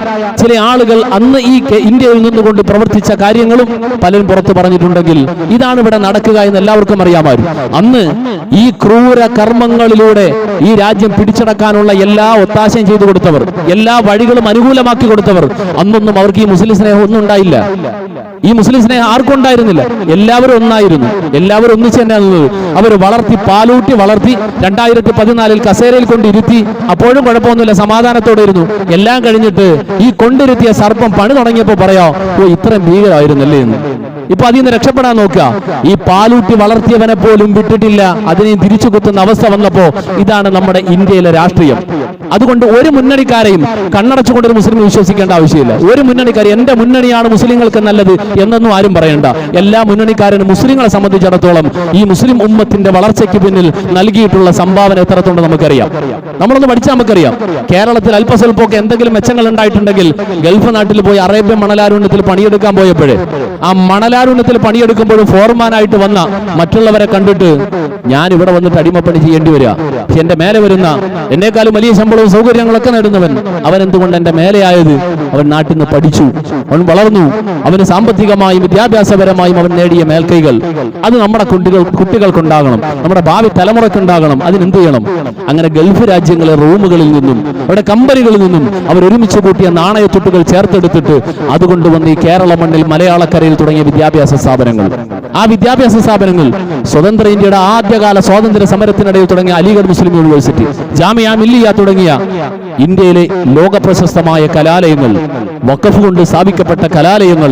ചില ആളുകൾ അന്ന് ഈ ഇന്ത്യയിൽ നിന്നുകൊണ്ട് പ്രവർത്തിച്ച കാര്യങ്ങളും പലരും പുറത്തു പറഞ്ഞിട്ടുണ്ടെങ്കിൽ ഇതാണ് ഇവിടെ നടക്കുക എന്ന് എല്ലാവർക്കും അറിയാമായിരുന്നു. അന്ന് ഈ ക്രൂര കർമ്മങ്ങളിലൂടെ ഈ രാജ്യം പിടിച്ചടക്കാനുള്ള എല്ലാ ഒത്താശയും ചെയ്തു കൊടുത്തവർ, എല്ലാ വഴികളും അനുകൂലമാക്കി കൊടുത്തവർ, അന്നൊന്നും അവർക്ക് ഈ മുസ്ലിം സ്നേഹം ഒന്നും ഉണ്ടായില്ല. ഈ മുസ്ലിം സ്നേഹം ആർക്കും ഉണ്ടായിരുന്നില്ല. എല്ലാവരും ഒന്നായിരുന്നു. എല്ലാവരും ഒന്നിച്ച് തന്നെയാണ് നിന്നത്. അവർ പാലൂട്ടി വളർത്തി 2014 കസേരയിൽ കൊണ്ടിരുത്തി. അപ്പോഴും കുഴപ്പമൊന്നുമില്ല, സമാധാനത്തോടെ ഇരുന്നു. എല്ലാം കഴിഞ്ഞിട്ട് ഈ കൊണ്ടിരുത്തിയ സർപ്പം പണി തുടങ്ങിയപ്പോ പറയാ, ഇത്രയും ഭീകരമായിരുന്നല്ലേ എന്ന്. ഇപ്പൊ അതിൽ നിന്ന് രക്ഷപ്പെടാൻ നോക്കുക. ഈ പാലൂട്ടി വളർത്തിയവനെ പോലും വിട്ടിട്ടില്ല, അതിനെ തിരിച്ചു കുത്തുന്ന അവസ്ഥ വന്നപ്പോ ഇതാണ് നമ്മുടെ ഇന്ത്യയിലെ രാഷ്ട്രീയം. അതുകൊണ്ട് ഒരു മുന്നണിക്കാരെയും കണ്ണടച്ചുകൊണ്ടൊരു മുസ്ലിം വിശ്വസിക്കേണ്ട ആവശ്യമില്ല. ഒരു മുന്നണിക്കാരും എന്റെ മുന്നണിയാണ് മുസ്ലിങ്ങൾക്ക് നല്ലത് എന്നൊന്നും ആരും പറയണ്ട. എല്ലാ മുന്നണിക്കാരനും മുസ്ലിങ്ങളെ സംബന്ധിച്ചിടത്തോളം ഈ മുസ്ലിം ഉമ്മത്തിന്റെ വളർച്ചയ്ക്ക് പിന്നിൽ നൽകിയിട്ടുള്ള സംഭാവന എത്രത്തോളം നമുക്കറിയാം. നമ്മളൊന്ന് പഠിച്ചാൽ നമുക്കറിയാം. കേരളത്തിൽ അല്പസ്വല്പമൊക്കെ എന്തെങ്കിലും മെച്ചങ്ങൾ ഉണ്ടായിട്ടുണ്ടെങ്കിൽ ഗൾഫ് നാട്ടിൽ പോയി അറേബ്യൻ മണലാരുണ്യത്തിൽ പണിയെടുക്കാൻ പോയപ്പോഴേ ആ മണലാരുണ്യത്തിൽ പണിയെടുക്കുമ്പോഴും ഫോർമാനായിട്ട് വന്ന മറ്റുള്ളവരെ കണ്ടിട്ട് ഞാൻ ഇവിടെ വന്നിട്ട് അടിമപ്പണി ചെയ്യേണ്ടി വരിക, പക്ഷെ എന്റെ മേലെ വരുന്ന എന്നെക്കാളും വലിയ ശമ്പളവും സൗകര്യങ്ങളൊക്കെ നേടുന്നവൻ അവൻ എന്തുകൊണ്ട് എന്റെ മേലെയായത്? അവൻ നാട്ടിൽ നിന്ന് പഠിച്ചു, അവൻ വളർന്നു, അവന് സാമ്പത്തികമായും വിദ്യാഭ്യാസപരമായും അവൻ നേടിയ മേൽക്കൈകൾ അത് നമ്മുടെ കുട്ടികൾക്കുണ്ടാകണം, നമ്മുടെ ഭാവി തലമുറക്കുണ്ടാകണം. അതിനെന്ത് ചെയ്യണം? അങ്ങനെ ഗൾഫ് രാജ്യങ്ങളെ റൂമുകളിൽ നിന്നും അവിടെ കമ്പനികളിൽ നിന്നും അവർ ഒരുമിച്ച് കൂട്ടിയ നാണയത്തുട്ടുകൾ ചേർത്തെടുത്തിട്ട് അതുകൊണ്ടുവന്ന് ഈ കേരള മണ്ണിൽ മലയാളക്കരയിൽ തുടങ്ങിയ വിദ്യാഭ്യാസ സ്ഥാപനങ്ങൾ ആ വിദ്യാഭ്യാസ സ്ഥാപനങ്ങൾ സ്വതന്ത്ര ഇന്ത്യയുടെ ആദ്യകാല സ്വാതന്ത്ര്യ സമരത്തിനിടയിൽ തുടങ്ങിയ അലിഗഡ് മുസ്ലിം യൂണിവേഴ്സിറ്റി, ജാമിയ മില്ലിയ തുടങ്ങിയ ഇന്ത്യയിലെ ലോക പ്രശസ്തമായ കലാലയങ്ങൾ, വഖഫ് കൊണ്ട് സ്ഥാപിക്കപ്പെട്ട കലാലയങ്ങൾ,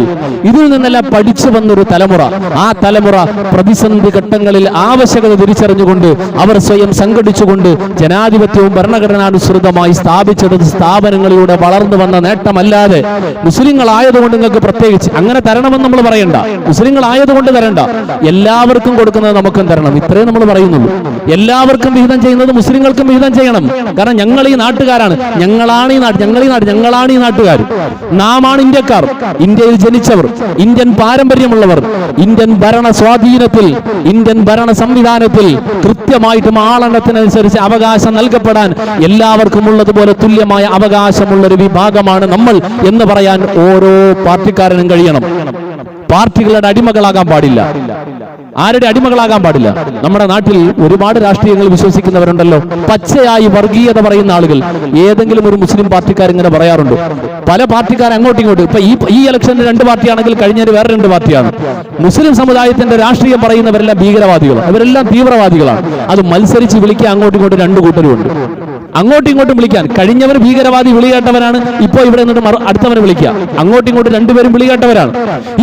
ഇതിൽ നിന്നെല്ലാം പഠിച്ചു വന്നൊരു തലമുറ, ആ തലമുറ പ്രതിസന്ധി ഘട്ടങ്ങളിൽ ആവശ്യകത തിരിച്ചറിഞ്ഞുകൊണ്ട് അവർ സ്വയം സംഘടിച്ചുകൊണ്ട് ജനാധിപത്യവും ഭരണഘടനാനുസൃതമായി സ്ഥാപിച്ചെടുത്ത സ്ഥാപനങ്ങളിലൂടെ വളർന്നു വന്ന നേട്ടമല്ലാതെ മുസ്ലിങ്ങളായതുകൊണ്ട് നിങ്ങൾക്ക് പ്രത്യേകിച്ച് അങ്ങനെ തരണമെന്ന് നമ്മൾ പറയണ്ട. മുസ്ലിങ്ങളായതുകൊണ്ട് തരണ്ട, എല്ലാവർക്കും കൊടുക്കുന്നത് നമുക്കും തരണം, ഇത്രയും നമ്മൾ പറയുന്നുള്ളൂ. എല്ലാവർക്കും വിഹിതം ചെയ്യുന്നത് മുസ്ലിങ്ങൾക്കും വിഹിതം ചെയ്യണം. കാരണം ഞങ്ങൾ ഈ നാട്ടുകാരാണ്, ഞങ്ങളാണ് ഈ നാട്ടുകാർ, നാമാണ് ഇന്ത്യക്കാർ, ഇന്ത്യയിൽ ജനിച്ചവർ, ഇന്ത്യൻ പാരമ്പര്യമുള്ളവർ, ഇന്ത്യൻ ഭരണ സ്വാധീനത്തിൽ, ഇന്ത്യൻ ഭരണ സംവിധാനത്തിൽ കൃത്യമായിട്ടും ആളെണ്ണത്തിനനുസരിച്ച് അവകാശം നൽകപ്പെടാൻ എല്ലാവർക്കും ഉള്ളതുപോലെ തുല്യമായ അവകാശമുള്ള ഒരു വിഭാഗമാണ് നമ്മൾ എന്ന് പറയാൻ ഓരോ പാർട്ടിക്കാരനും കഴിയണം. പാർട്ടികളുടെ അടിമകളാകാൻ പാടില്ല, ആരുടെ അടിമകളാകാൻ പാടില്ല. നമ്മുടെ നാട്ടിൽ ഒരുപാട് രാഷ്ട്രീയങ്ങൾ വിശ്വസിക്കുന്നവരുണ്ടല്ലോ, പച്ചയായി വർഗീയത പറയുന്ന ആളുകൾ. ഏതെങ്കിലും ഒരു മുസ്ലിം പാർട്ടിക്കാർ ഇങ്ങനെ പറയാറുണ്ട്? പല പാർട്ടിക്കാർ അങ്ങോട്ടും ഇങ്ങോട്ടും. ഇപ്പൊ ഈ ഇലക്ഷനിൽ 2 പാർട്ടിയാണെങ്കിൽ കഴിഞ്ഞൊരു വേറെ 2 പാർട്ടിയാണ്. മുസ്ലിം സമുദായത്തിന്റെ രാഷ്ട്രീയം പറയുന്നവരെല്ലാം ഭീകരവാദികളാണ്, അവരെല്ലാം തീവ്രവാദികളാണ്. അത് മത്സരിച്ച് വിളിക്കാൻ അങ്ങോട്ടും ഇങ്ങോട്ടും 2 കൂട്ടരുമുണ്ട്. അങ്ങോട്ടും ഇങ്ങോട്ടും വിളിക്കാൻ കഴിഞ്ഞവർ ഭീകരവാദി വിളി കേട്ടവരാണ്, ഇപ്പോ ഇവിടെ നിന്നിട്ട് അടുത്തവനെ വിളിക്കുക. അങ്ങോട്ടും ഇങ്ങോട്ടും 2 പേരും വിളി കേട്ടവരാണ്.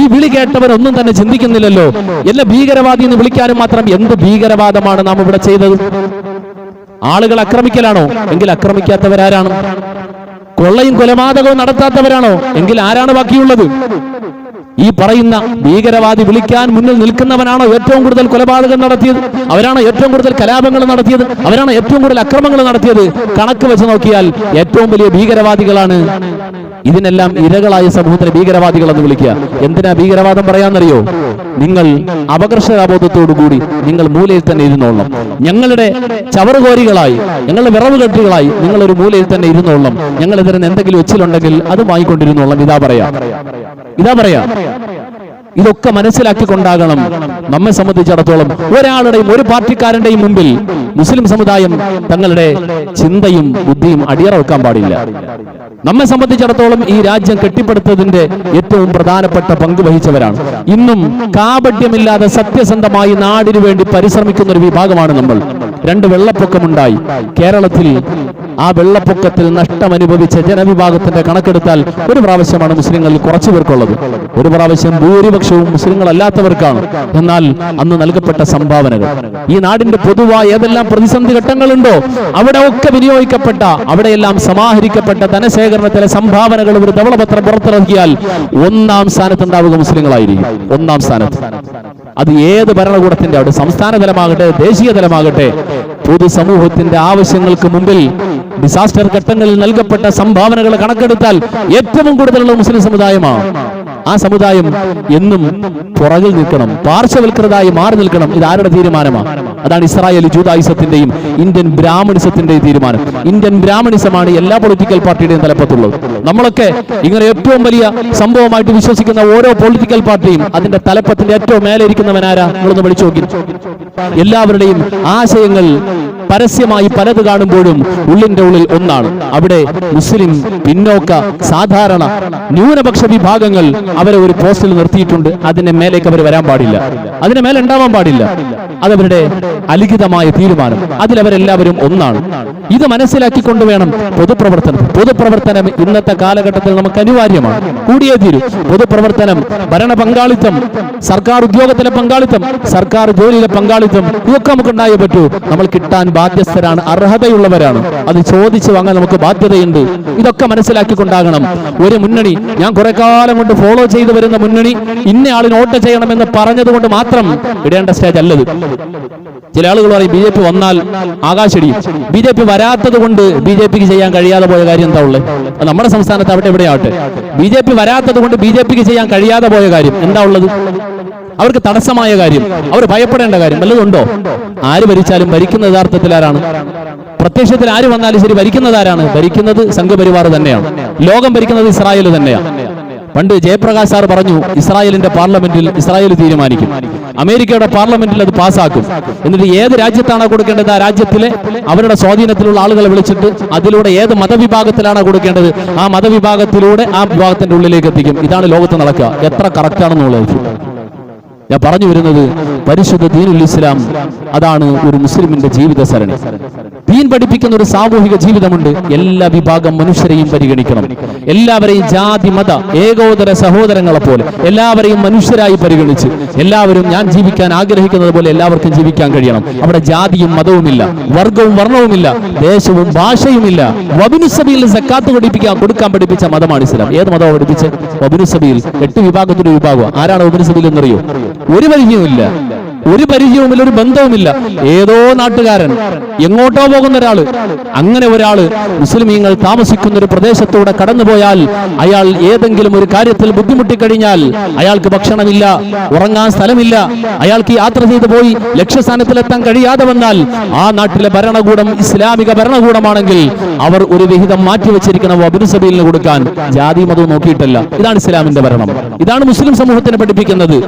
ഈ വിളി കേട്ടവരൊന്നും തന്നെ ചിന്തിക്കുന്നില്ലല്ലോ, എല്ലാ ഭീകരവാദി എന്ന് വിളിക്കാനും മാത്രം എന്ത് ഭീകരവാദമാണ് നാം ഇവിടെ ചെയ്തത്? ആളുകൾ ആക്രമിക്കലാണോ? എങ്കിൽ ആക്രമിക്കാത്തവരാരാണ്? കൊള്ളയും കൊലപാതകവും നടത്താത്തവരാണോ? എങ്കിൽ ആരാണ് ബാക്കിയുള്ളത്? ഈ പറയുന്ന ഭീകരവാദി വിളിക്കാൻ മുന്നിൽ നിൽക്കുന്നവനാണോ ഏറ്റവും കൂടുതൽ കൊലപാതകം നടത്തിയത്? അവരാണോ ഏറ്റവും കൂടുതൽ കലാപങ്ങൾ നടത്തിയത്? അവരാണോ ഏറ്റവും കൂടുതൽ അക്രമങ്ങൾ നടത്തിയത്? കണക്ക് വെച്ച് നോക്കിയാൽ ഏറ്റവും വലിയ ഭീകരവാദികളാണ്. ഇതിനെല്ലാം ഇരകളായ സമൂഹത്തിലെ ഭീകരവാദികൾ എന്ന് വിളിക്കുക. എന്തിനാ ഭീകരവാദം പറയാന്നറിയോ? നിങ്ങൾ അപകർഷതാബോധത്തോടുകൂടി നിങ്ങൾ മൂലയിൽ തന്നെ ഇരുന്നോളണം. ഞങ്ങളുടെ ചവറുകോരികളായി, ഞങ്ങളുടെ വിറവ് കെട്ടുകളായി നിങ്ങളൊരു മൂലയിൽ തന്നെ ഇരുന്നോളണം. ഞങ്ങൾ ഇതിന് എന്തെങ്കിലും വെച്ചിലുണ്ടെങ്കിൽ അത് വാങ്ങിക്കൊണ്ടിരുന്നോളണം. ഇതാ പറയാ. ഇതൊക്കെ മനസ്സിലാക്കിക്കൊണ്ടാകണം നമ്മെ സംബന്ധിച്ചിടത്തോളം ഒരാളുടെയും ഒരു പാർട്ടിക്കാരന്റെയും മുമ്പിൽ മുസ്ലിം സമുദായം തങ്ങളുടെ ചിന്തയും ബുദ്ധിയും അടിയറ വെക്കാൻ പാടില്ല. നമ്മെ സംബന്ധിച്ചിടത്തോളം ഈ രാജ്യം കെട്ടിപ്പടുത്തതിന്റെ ഏറ്റവും പ്രധാനപ്പെട്ട പങ്ക് വഹിച്ചവരാണ്. ഇന്നും കാപട്യമില്ലാതെ സത്യസന്ധമായി നാടിനു വേണ്ടി പരിശ്രമിക്കുന്ന ഒരു വിഭാഗമാണ് നമ്മൾ. 2 വെള്ളപ്പൊക്കമുണ്ടായി കേരളത്തിൽ. ആ വെള്ളപ്പൊക്കത്തിൽ നഷ്ടമനുഭവിച്ച ജനവിഭാഗത്തിന്റെ കണക്കെടുത്താൽ ഒരു പ്രാവശ്യമാണ് മുസ്ലിങ്ങളിൽ കുറച്ചു പേർക്കുള്ളത്, ഒരു പ്രാവശ്യം ഭൂരിപക്ഷവും മുസ്ലിങ്ങളല്ലാത്തവർക്കാണ്. എന്നാൽ അന്ന് നൽകപ്പെട്ട സംഭാവനകൾ, ഈ നാടിന്റെ പൊതുവായ ഏതെല്ലാം പ്രതിസന്ധി ഘട്ടങ്ങളുണ്ടോ അവിടെ ഒക്കെ വിനിയോഗിക്കപ്പെട്ട, അവിടെയെല്ലാം സമാഹരിക്കപ്പെട്ട ധനശേഖരണത്തിലെ സംഭാവനകൾ ഒരു ധവളപത്രം പുറത്തിറക്കിയാൽ 1-ാം സ്ഥാനത്തുണ്ടാവുക മുസ്ലിങ്ങളായിരിക്കും. 1-ാം സ്ഥാനത്ത്. അത് ഏത് ഭരണകൂടത്തിന്റെ, അവിടെ സംസ്ഥാന തലമാകട്ടെ ദേശീയ തലമാകട്ടെ, പൊതുസമൂഹത്തിന്റെ ആവശ്യങ്ങൾക്ക് മുമ്പിൽ ഡിസാസ്റ്റർ ഘട്ടങ്ങളിൽ നൽകപ്പെട്ട സംഭാവനകൾ കണക്കെടുത്താൽ ഏറ്റവും കൂടുതലുള്ള മുസ്ലിം സമുദായമാണ്. ആ സമുദായം എന്നും പുറകിൽ നിൽക്കണം, പാർശ്വവൽകൃതമായി മാറി നിൽക്കണം. ഇത് ആരുടെ തീരുമാനമാണ്? അതാണ് ഇസ്രായേലി ജൂതായിസത്തിന്റെയും ഇന്ത്യൻ ബ്രാഹ്മണിസത്തിന്റെയും തീരുമാനം. ഇന്ത്യൻ ബ്രാഹ്മണിസമാണ് എല്ലാ പൊളിറ്റിക്കൽ പാർട്ടിയുടെയും തലപ്പത്തുള്ളത്. നമ്മളൊക്കെ ഇങ്ങനെ ഏറ്റവും വലിയ സംഭവമായിട്ട് വിശ്വസിക്കുന്ന ഓരോ പൊളിറ്റിക്കൽ പാർട്ടിയും അതിന്റെ തലപ്പത്തിന്റെ ഏറ്റവും മേലെ ഇരിക്കുന്നവനാരാ? നിങ്ങളൊന്ന് പഠിച്ചു നോക്കി. എല്ലാവരുടെയും ആശയങ്ങൾ പരസ്യമായി പലത് കാണുമ്പോഴും ഉള്ളിന്റെ ഉള്ളിൽ ഒന്നാണ്. അവിടെ മുസ്ലിം, പിന്നോക്ക, സാധാരണ, ന്യൂനപക്ഷ വിഭാഗങ്ങൾ അവരെ ഒരു പോസ്റ്റിൽ നിർത്തിയിട്ടുണ്ട്. അതിന്റെ മേലേക്ക് അവർ വരാൻ പാടില്ല, അതിന് മേലെ ഉണ്ടാവാൻ പാടില്ല. അതവരുടെ അലിഖിതമായ തീരുമാനം. അതിലവരെല്ലാവരും ഒന്നാണ്. ഇത് മനസ്സിലാക്കിക്കൊണ്ട് വേണം പൊതുപ്രവർത്തനം ഇന്നത്തെ കാലഘട്ടത്തിൽ നമുക്ക് അനിവാര്യമാണ്, കൂടിയേ തീരൂ. പൊതുപ്രവർത്തനം, ഭരണ പങ്കാളിത്തം, സർക്കാർ ഉദ്യോഗത്തിലെ പങ്കാളിത്തം, സർക്കാർ ജോലിയിലെ പങ്കാളിത്തം, ഇതൊക്കെ നമുക്ക് ഉണ്ടായേ പറ്റൂ. നമ്മൾ കിട്ടാൻ ബാധ്യസ്ഥരാണ്, അർഹതയുള്ളവരാണ്. അത് ചോദിച്ചു വാങ്ങാൻ നമുക്ക് ബാധ്യതയുണ്ട്. ഇതൊക്കെ മനസ്സിലാക്കിക്കൊണ്ടാകണം ഒരു മുന്നണി. ഞാൻ കുറെ കാലം കൊണ്ട് ഫോളോ ചെയ്തു വരുന്ന മുന്നണി ഇന്ന ആളിന് വോട്ട് ചെയ്യണമെന്ന് പറഞ്ഞത് കൊണ്ട് മാത്രം ഇടേണ്ട സ്റ്റേജ് അല്ലത്. ചില ആളുകൾ പറയും ബി ജെ പി വന്നാൽ ആകാശടി. ബി ജെ പി വരാത്തത് കൊണ്ട് ബി ജെ പിക്ക് ചെയ്യാൻ കഴിയാതെ പോയ കാര്യം എന്താ ഉള്ളത്? നമ്മുടെ സംസ്ഥാനത്ത് അവിടെ എവിടെയാവട്ടെ, ബി ജെ പി വരാത്തത് കൊണ്ട് ബി ജെ പിക്ക് ചെയ്യാൻ കഴിയാതെ പോയ കാര്യം എന്താ ഉള്ളത്? അവർക്ക് തടസ്സമായ കാര്യം, അവർ ഭയപ്പെടേണ്ട കാര്യം വല്ലതുണ്ടോ? ആര് ഭരിച്ചാലും ഭരിക്കുന്ന യഥാർത്ഥത്തിൽ ആരാണ്? പ്രത്യക്ഷത്തിൽ ആര് വന്നാലും ശരി ഭരിക്കുന്നത് ആരാണ്? ഭരിക്കുന്നത് സംഘപരിവാർ തന്നെയാണ്. ലോകം ഭരിക്കുന്നത് ഇസ്രായേൽ തന്നെയാണ്. പണ്ട് ജയപ്രകാശ് സാർ പറഞ്ഞു, ഇസ്രായേലിന്റെ പാർലമെന്റിൽ ഇസ്രായേൽ തീരുമാനിക്കും, അമേരിക്കയുടെ പാർലമെന്റിൽ അത് പാസ്സാക്കും. എന്നിട്ട് ഏത് രാജ്യത്താണോ കൊടുക്കേണ്ടത് ആ രാജ്യത്തിലെ അവരുടെ സ്വാധീനത്തിലുള്ള ആളുകളെ വിളിച്ചിട്ട് അതിലൂടെ ഏത് മതവിഭാഗത്തിലാണോ കൊടുക്കേണ്ടത് ആ മതവിഭാഗത്തിലൂടെ ആ വിഭാഗത്തിന്റെ ഉള്ളിലേക്ക് എത്തിക്കും. ഇതാണ് ലോകത്ത് നടക്കുക. എത്ര കറക്റ്റ് ആണെന്നുള്ളത് ഞാൻ പറഞ്ഞു വരുന്നത് പരിശുദ്ധ ദീനുൽ ഇസ്ലാം അതാണ് ഒരു മുസ്ലിമിന്റെ ജീവിത സരണി. ദീൻ പഠിപ്പിക്കുന്ന ഒരു സാമൂഹിക ജീവിതമുണ്ട്. എല്ലാ വിഭാഗം മനുഷ്യരെയും പരിഗണിക്കണം. എല്ലാവരെയും ജാതി മത ഏകോദര സഹോദരങ്ങളെ പോലെ എല്ലാവരെയും മനുഷ്യരായി പരിഗണിച്ച് എല്ലാവരും ഞാൻ ജീവിക്കാൻ ആഗ്രഹിക്കുന്നത് പോലെ എല്ലാവർക്കും ജീവിക്കാൻ കഴിയണം. അവിടെ ജാതിയും മതവുമില്ല, വർഗവും വർണ്ണവുമില്ല, ദേശവും ഭാഷയുമില്ല. വബ്നു സബീൽ സക്കാത്ത് കൊടുക്കാൻ പഠിപ്പിച്ച മതമാണ് ഇസ്ലാം. ഏത് മതമാണ് പഠിപ്പിച്ചത്? വബ്നു സബീൽ. 8 വിഭാഗത്തിന്റെ വിഭാഗം. ആരാണ് വബ്നു സബീൽ എന്നറിയോ? ഒരു പരിചയവുമില്ല, ഒരു പരിചയവുമില്ല, ഒരു ബന്ധവുമില്ല. ഏതോ നാട്ടുകാരൻ, എങ്ങോട്ടോ പോകുന്ന ഒരാള്. അങ്ങനെ ഒരാള് മുസ്ലിമീങ്ങൾ താമസിക്കുന്ന ഒരു പ്രദേശത്തൂടെ കടന്നുപോയാൽ അയാൾ ഏതെങ്കിലും ഒരു കാര്യത്തിൽ ബുദ്ധിമുട്ടിക്കഴിഞ്ഞാൽ അയാൾക്ക് ഭക്ഷണമില്ല, ഉറങ്ങാൻ സ്ഥലമില്ല, അയാൾക്ക് യാത്ര ചെയ്തു പോയി ലക്ഷ്യസ്ഥാനത്തിലെത്താൻ കഴിയാതെ വന്നാൽ ആ നാട്ടിലെ ഭരണകൂടം ഇസ്ലാമിക ഭരണകൂടമാണെങ്കിൽ അവർ ഒരു വിഹിതം മാറ്റിവെച്ചിരിക്കണം വബ്നു സബീലിന് കൊടുക്കാൻ. ജാതി മതവും നോക്കിയിട്ടല്ല. ഇതാണ് ഇസ്ലാമിന്റെ ഭരണം. ഇതാണ് മുസ്ലിം സമൂഹത്തിന് പഠിപ്പിക്കുന്നത്.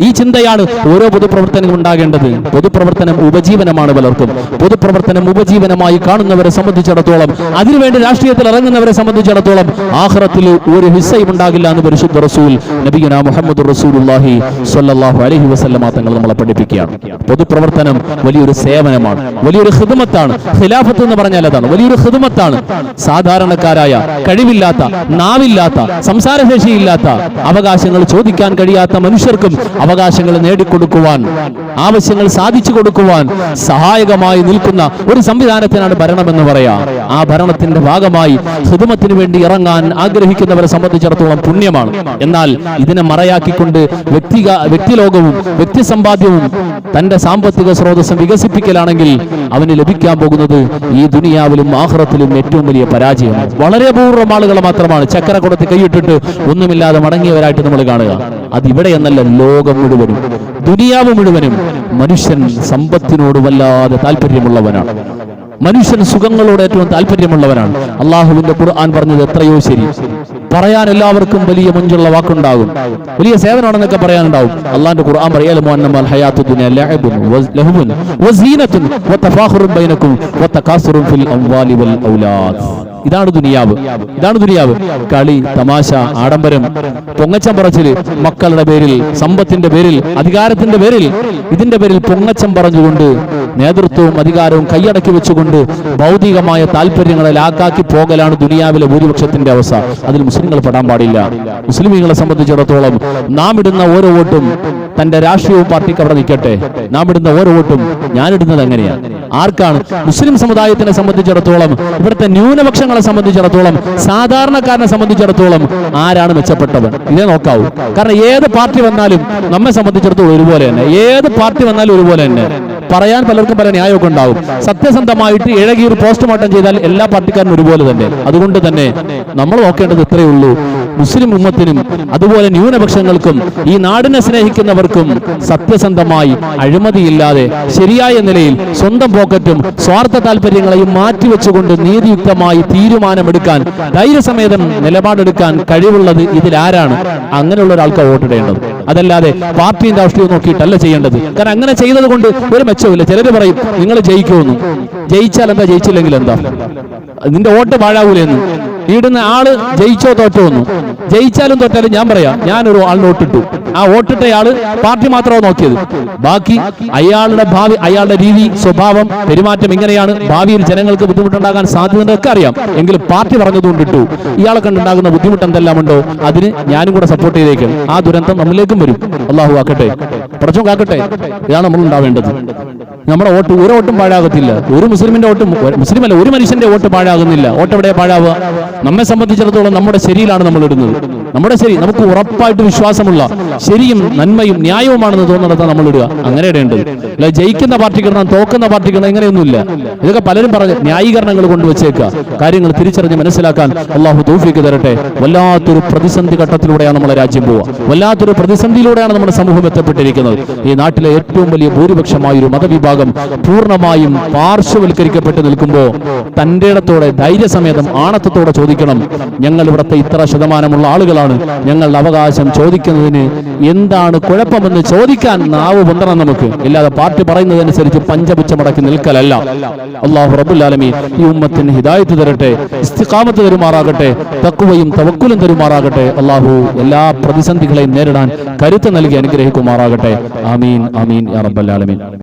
ഈ ചിന്തയാണ് ഓരോ പൊതുപ്രവർത്തനവും ഉണ്ടാകേണ്ടത്. പൊതുപ്രവർത്തനം ഉപജീവനമാണ് പലർക്കും. പൊതുപ്രവർത്തനം ഉപജീവനമായി കാണുന്നവരെ സംബന്ധിച്ചിടത്തോളം, അതിനുവേണ്ടി രാഷ്ട്രീയത്തിൽ ഇറങ്ങുന്നവരെ സംബന്ധിച്ചിടത്തോളം ആഖിറത്തിൽ ഒരു ഹിസ്സയും ഉണ്ടാകില്ല എന്ന് പരിശുദ്ധ റസൂൽ നബിയുനാ മുഹമ്മദുർ റസൂലുള്ളാഹി സ്വല്ലല്ലാഹു അലൈഹി വസല്ലം തങ്ങൾ നമ്മളെ പഠിപ്പിക്കുകയാണ്. പൊതുപ്രവർത്തനം വലിയൊരു സേവനമാണ്, വലിയൊരു ഖിദ്മത്താണ്. ഖിലാഫത്ത് എന്ന് പറഞ്ഞാൽ അതാണ്, വലിയൊരു ഖിദ്മത്താണ്. സാധാരണക്കാരായ, കഴിവില്ലാത്ത, നാവില്ലാത്ത, സംസാരശേഷിയില്ലാത്ത, അവകാശങ്ങൾ ചോദിക്കാൻ കഴിയാത്ത മനുഷ്യർക്കും അവകാശങ്ങൾ നേടിക്കൊടുക്കുവാൻ, ആവശ്യങ്ങൾ സാധിച്ചു കൊടുക്കുവാൻ സഹായകമായി നിൽക്കുന്ന ഒരു സംവിധാനത്തിനാണ് ഭരണമെന്ന് പറയാം. ആ ഭരണത്തിന്റെ ഭാഗമായി ഖിദ്മത്തിന് വേണ്ടി ഇറങ്ങാൻ ആഗ്രഹിക്കുന്നവരെ സംബന്ധിച്ചിടത്തോളം പുണ്യമാണ്. എന്നാൽ ഇതിനെ മറയാക്കിക്കൊണ്ട് വ്യക്തിലോകവും വ്യക്തിസമ്പാദ്യവും തന്റെ സാമ്പത്തിക സ്രോതസ്സും വികസിപ്പിക്കലാണെങ്കിൽ അവന് ലഭിക്കാൻ പോകുന്നത് ഈ ദുനിയാവിലും ആഖിറത്തിലും ഏറ്റവും വലിയ പരാജയമാണ്. വളരെ അപൂർവം ആളുകൾ മാത്രമാണ് ചക്കര കൊടുത്ത് കൈയിട്ടിട്ട് ഒന്നുമില്ലാതെ മടങ്ങിയവരായിട്ട് നമ്മൾ കാണുക. അതിവിടെ എന്നല്ല, ലോകം മുഴുവനും, ദുനിയാവ് മുഴുവനും മനുഷ്യൻ സമ്പത്തിനോട് വല്ലാതെ താല്പര്യമുള്ളവനാണ്. മനുഷ്യൻ സുഖങ്ങളോട് ഏറ്റവും താല്പര്യമുള്ളവനാണ്. അള്ളാഹുവിന്റെ ഖുർആൻ പറഞ്ഞത് എത്രയോ ശരി. പറയാൻ എല്ലാവർക്കും വലിയ മുഞ്ചുള്ള വാക്കുണ്ടാകും, വലിയ സേവനമാണെന്നൊക്കെ പറയാനുണ്ടാവും. അള്ളാന്റെ ഖുർആൻ പറയാലോ, ഇതാണ് ദുനിയാവ്. ഇതാണ് ദുനിയാവ്. കളി, തമാശ, ആഡംബരം, പൊങ്ങച്ചം പറച്ചില്, മക്കളുടെ പേരിൽ, സമ്പത്തിന്റെ പേരിൽ, അധികാരത്തിന്റെ പേരിൽ, ഇതിന്റെ പേരിൽ പൊങ്ങച്ചം പറഞ്ഞുകൊണ്ട് നേതൃത്വവും അധികാരവും കൈയടക്കി വെച്ചുകൊണ്ട് ഭൗതികമായ താല്പര്യങ്ങളെ ലാക്കാക്കി പോകലാണ് ദുനിയാവിലെ ഭൂരിപക്ഷത്തിന്റെ അവസ്ഥ. അതിൽ മുസ്ലിങ്ങൾ പെടാൻ പാടില്ല. മുസ്ലിമീങ്ങളെ സംബന്ധിച്ചിടത്തോളം നാം ഇടുന്ന ഓരോ വോട്ടും തന്റെ രാഷ്ട്രീയവും പാർട്ടിക്ക് അവിടെ നിൽക്കട്ടെ. നാം ഇടുന്ന ഓരോ വോട്ടും ഞാനിടുന്നത് എങ്ങനെയാണ്? ആർക്കാണ്? മുസ്ലിം സമുദായത്തിനെ സംബന്ധിച്ചിടത്തോളം, ഇവിടുത്തെ ന്യൂനപക്ഷങ്ങളെ സംബന്ധിച്ചിടത്തോളം, സാധാരണക്കാരനെ സംബന്ധിച്ചിടത്തോളം ആരാണ് മെച്ചപ്പെട്ടവൻ? ഇതേ നോക്കാവൂ. കാരണം ഏത് പാർട്ടി വന്നാലും നമ്മെ സംബന്ധിച്ചിടത്തോളം ഒരുപോലെ തന്നെ, ഏത് പാർട്ടി വന്നാലും ഒരുപോലെ തന്നെ. പറയാൻ പലർക്കും പല ന്യായമൊക്കെ ഉണ്ടാവും. സത്യസന്ധമായിട്ട് ഇഴകി ഒരു പോസ്റ്റ്മോർട്ടം ചെയ്താൽ എല്ലാ പാർട്ടിക്കാരും ഒരുപോലെ തന്നെ. അതുകൊണ്ട് തന്നെ നമ്മൾ നോക്കേണ്ടത് ഇത്രയേ ഉള്ളൂ. മുസ്ലിം ഉമ്മത്തിനും അതുപോലെ ന്യൂനപക്ഷങ്ങൾക്കും ഈ നാടിനെ സ്നേഹിക്കുന്നവർക്കും സത്യസന്ധമായി, അഴിമതിയില്ലാതെ, ശരിയായ നിലയിൽ സ്വന്തം പോക്കറ്റും സ്വാർത്ഥ താല്പര്യങ്ങളെയും മാറ്റിവെച്ചുകൊണ്ട് നീതിയുക്തമായി തീരുമാനമെടുക്കാൻ, ധൈര്യസമേതം നിലപാടെടുക്കാൻ കഴിവുള്ളത് ഇതിലാരാണ്? അങ്ങനെയുള്ള ഒരാൾക്ക് വോട്ടിടേണ്ടത്. അതല്ലാതെ പാർട്ടിയും രാഷ്ട്രീയവും നോക്കിയിട്ടല്ല ചെയ്യേണ്ടത്. കാരണം അങ്ങനെ ചെയ്തത് കൊണ്ട് ഒരു മെച്ചമില്ല. ചിലർ പറയും നിങ്ങൾ ജയിക്കുമെന്ന്. ജയിച്ചാൽ എന്താ, ജയിച്ചില്ലെങ്കിൽ എന്താ? നിന്റെ വോട്ട് പാഴാവൂലെന്ന്. ഇടുന്ന ആള് ജയിച്ചോ തോറ്റോ ഒന്നും. ജയിച്ചാലും തോറ്റാലും ഞാൻ പറയാം, ഞാനൊരു ആളിന് വോട്ടിട്ടു. ആ വോട്ടിട്ടയാള് പാർട്ടി മാത്രമാണ് നോക്കിയത്. ബാക്കി അയാളുടെ ഭാവി, അയാളുടെ രീതി, സ്വഭാവം, പെരുമാറ്റം ഇങ്ങനെയാണ്, ഭാവിയിൽ ജനങ്ങൾക്ക് ബുദ്ധിമുട്ടുണ്ടാകാൻ സാധ്യതയൊക്കെ അറിയാം. എങ്കിലും പാർട്ടി പറഞ്ഞതുകൊണ്ടിട്ടു. ഇയാളെ കണ്ടുണ്ടാകുന്ന ബുദ്ധിമുട്ട് എന്തെല്ലാം ഉണ്ടോ അതിന് ഞാനും കൂടെ സപ്പോർട്ട് ചെയ്തേക്കും. ആ ദുരന്തം നമ്മളിലേക്കും വരും. അള്ളാഹു ആക്കട്ടെ, പടച്ചോൻ കാക്കട്ടെ. ഇതാണ് നമ്മൾ ഉണ്ടാവേണ്ടത്. നമ്മുടെ വോട്ട് ഒരു വോട്ടും പാഴാകത്തില്ല. ഒരു മുസ്ലിമിന്റെ വോട്ടും, മുസ്ലിമല്ല, ഒരു മനുഷ്യന്റെ വോട്ട് പാഴാകുന്നില്ല. വോട്ട് എവിടെ പാഴാവുക? നമ്മെ സംബന്ധിച്ചിടത്തോളം നമ്മുടെ ശരിയിലാണ് നമ്മൾ ഇടുന്നത്. നമ്മുടെ ശരി, നമുക്ക് ഉറപ്പായിട്ട് വിശ്വാസമുള്ള ശരിയും നന്മയും ന്യായവുമാണെന്ന് തോന്നുന്നിടത്താണ് നമ്മൾ ഇടുക. അങ്ങനെ ഇടേണ്ടത്. അല്ല ജയിക്കുന്ന പാർട്ടിക്ക് ഇടണം, തോക്കുന്ന പാർട്ടിക്ക് ഇടണം, ഇങ്ങനെയൊന്നുമില്ല. ഇതൊക്കെ പലരും പറഞ്ഞ് ന്യായീകരണങ്ങൾ കൊണ്ടുവച്ചേക്കുക. കാര്യങ്ങൾ തിരിച്ചറിഞ്ഞ് മനസ്സിലാക്കാൻ അള്ളാഹു തൗഫീഖ് തരട്ടെ. വല്ലാത്തൊരു പ്രതിസന്ധി ഘട്ടത്തിലൂടെയാണ് നമ്മുടെ രാജ്യം പോവുക. വല്ലാത്തൊരു പ്രതിസന്ധിയിലൂടെയാണ് നമ്മുടെ സമൂഹം എത്തപ്പെട്ടിരിക്കുന്നത്. ഈ നാട്ടിലെ ഏറ്റവും വലിയ ഭൂരിപക്ഷമായൊരു മതവിഭാഗം പൂർണ്ണമായും പാർശ്വവൽക്കരിക്കപ്പെട്ട് നിൽക്കുമ്പോൾ തന്റെ ഇടത്തോടെ, ധൈര്യസമേതം, ആണത്തത്തോടെ ചോദിക്കണം, ഞങ്ങൾ ഇവിടുത്തെ ഇത്ര ശതമാനമുള്ള ആളുകളാണ് ആളുകളാണ്. ഞങ്ങളുടെ അവകാശം ചോദിക്കുന്നതിന് എന്താണ് കുഴപ്പമെന്ന് ചോദിക്കാൻ നാവ് പൊന്തണം നമുക്ക്. ഇല്ലാതെ പാർട്ടി പറയുന്നതനുസരിച്ച് പഞ്ചപുച്ഛമടക്കി നിൽക്കലല്ല. അല്ലാഹു റബ്ബുൽ ആലമീൻ ഈ ഉമ്മത്തിന് ഹിദായത്ത് തരട്ടെ, ഇസ്തിഖാമത്ത് തരുമാറാകട്ടെ, തഖ്വയും തവക്കുലും തരുമാറാകട്ടെ. അല്ലാഹു എല്ലാ പ്രതിസന്ധികളെയും നേരിടാൻ കരുത്ത് നൽകി അനുഗ്രഹിക്കുമാറാകട്ടെ. ആമീൻ ആമീൻ യാ റബ്ബൽ ആലമീൻ.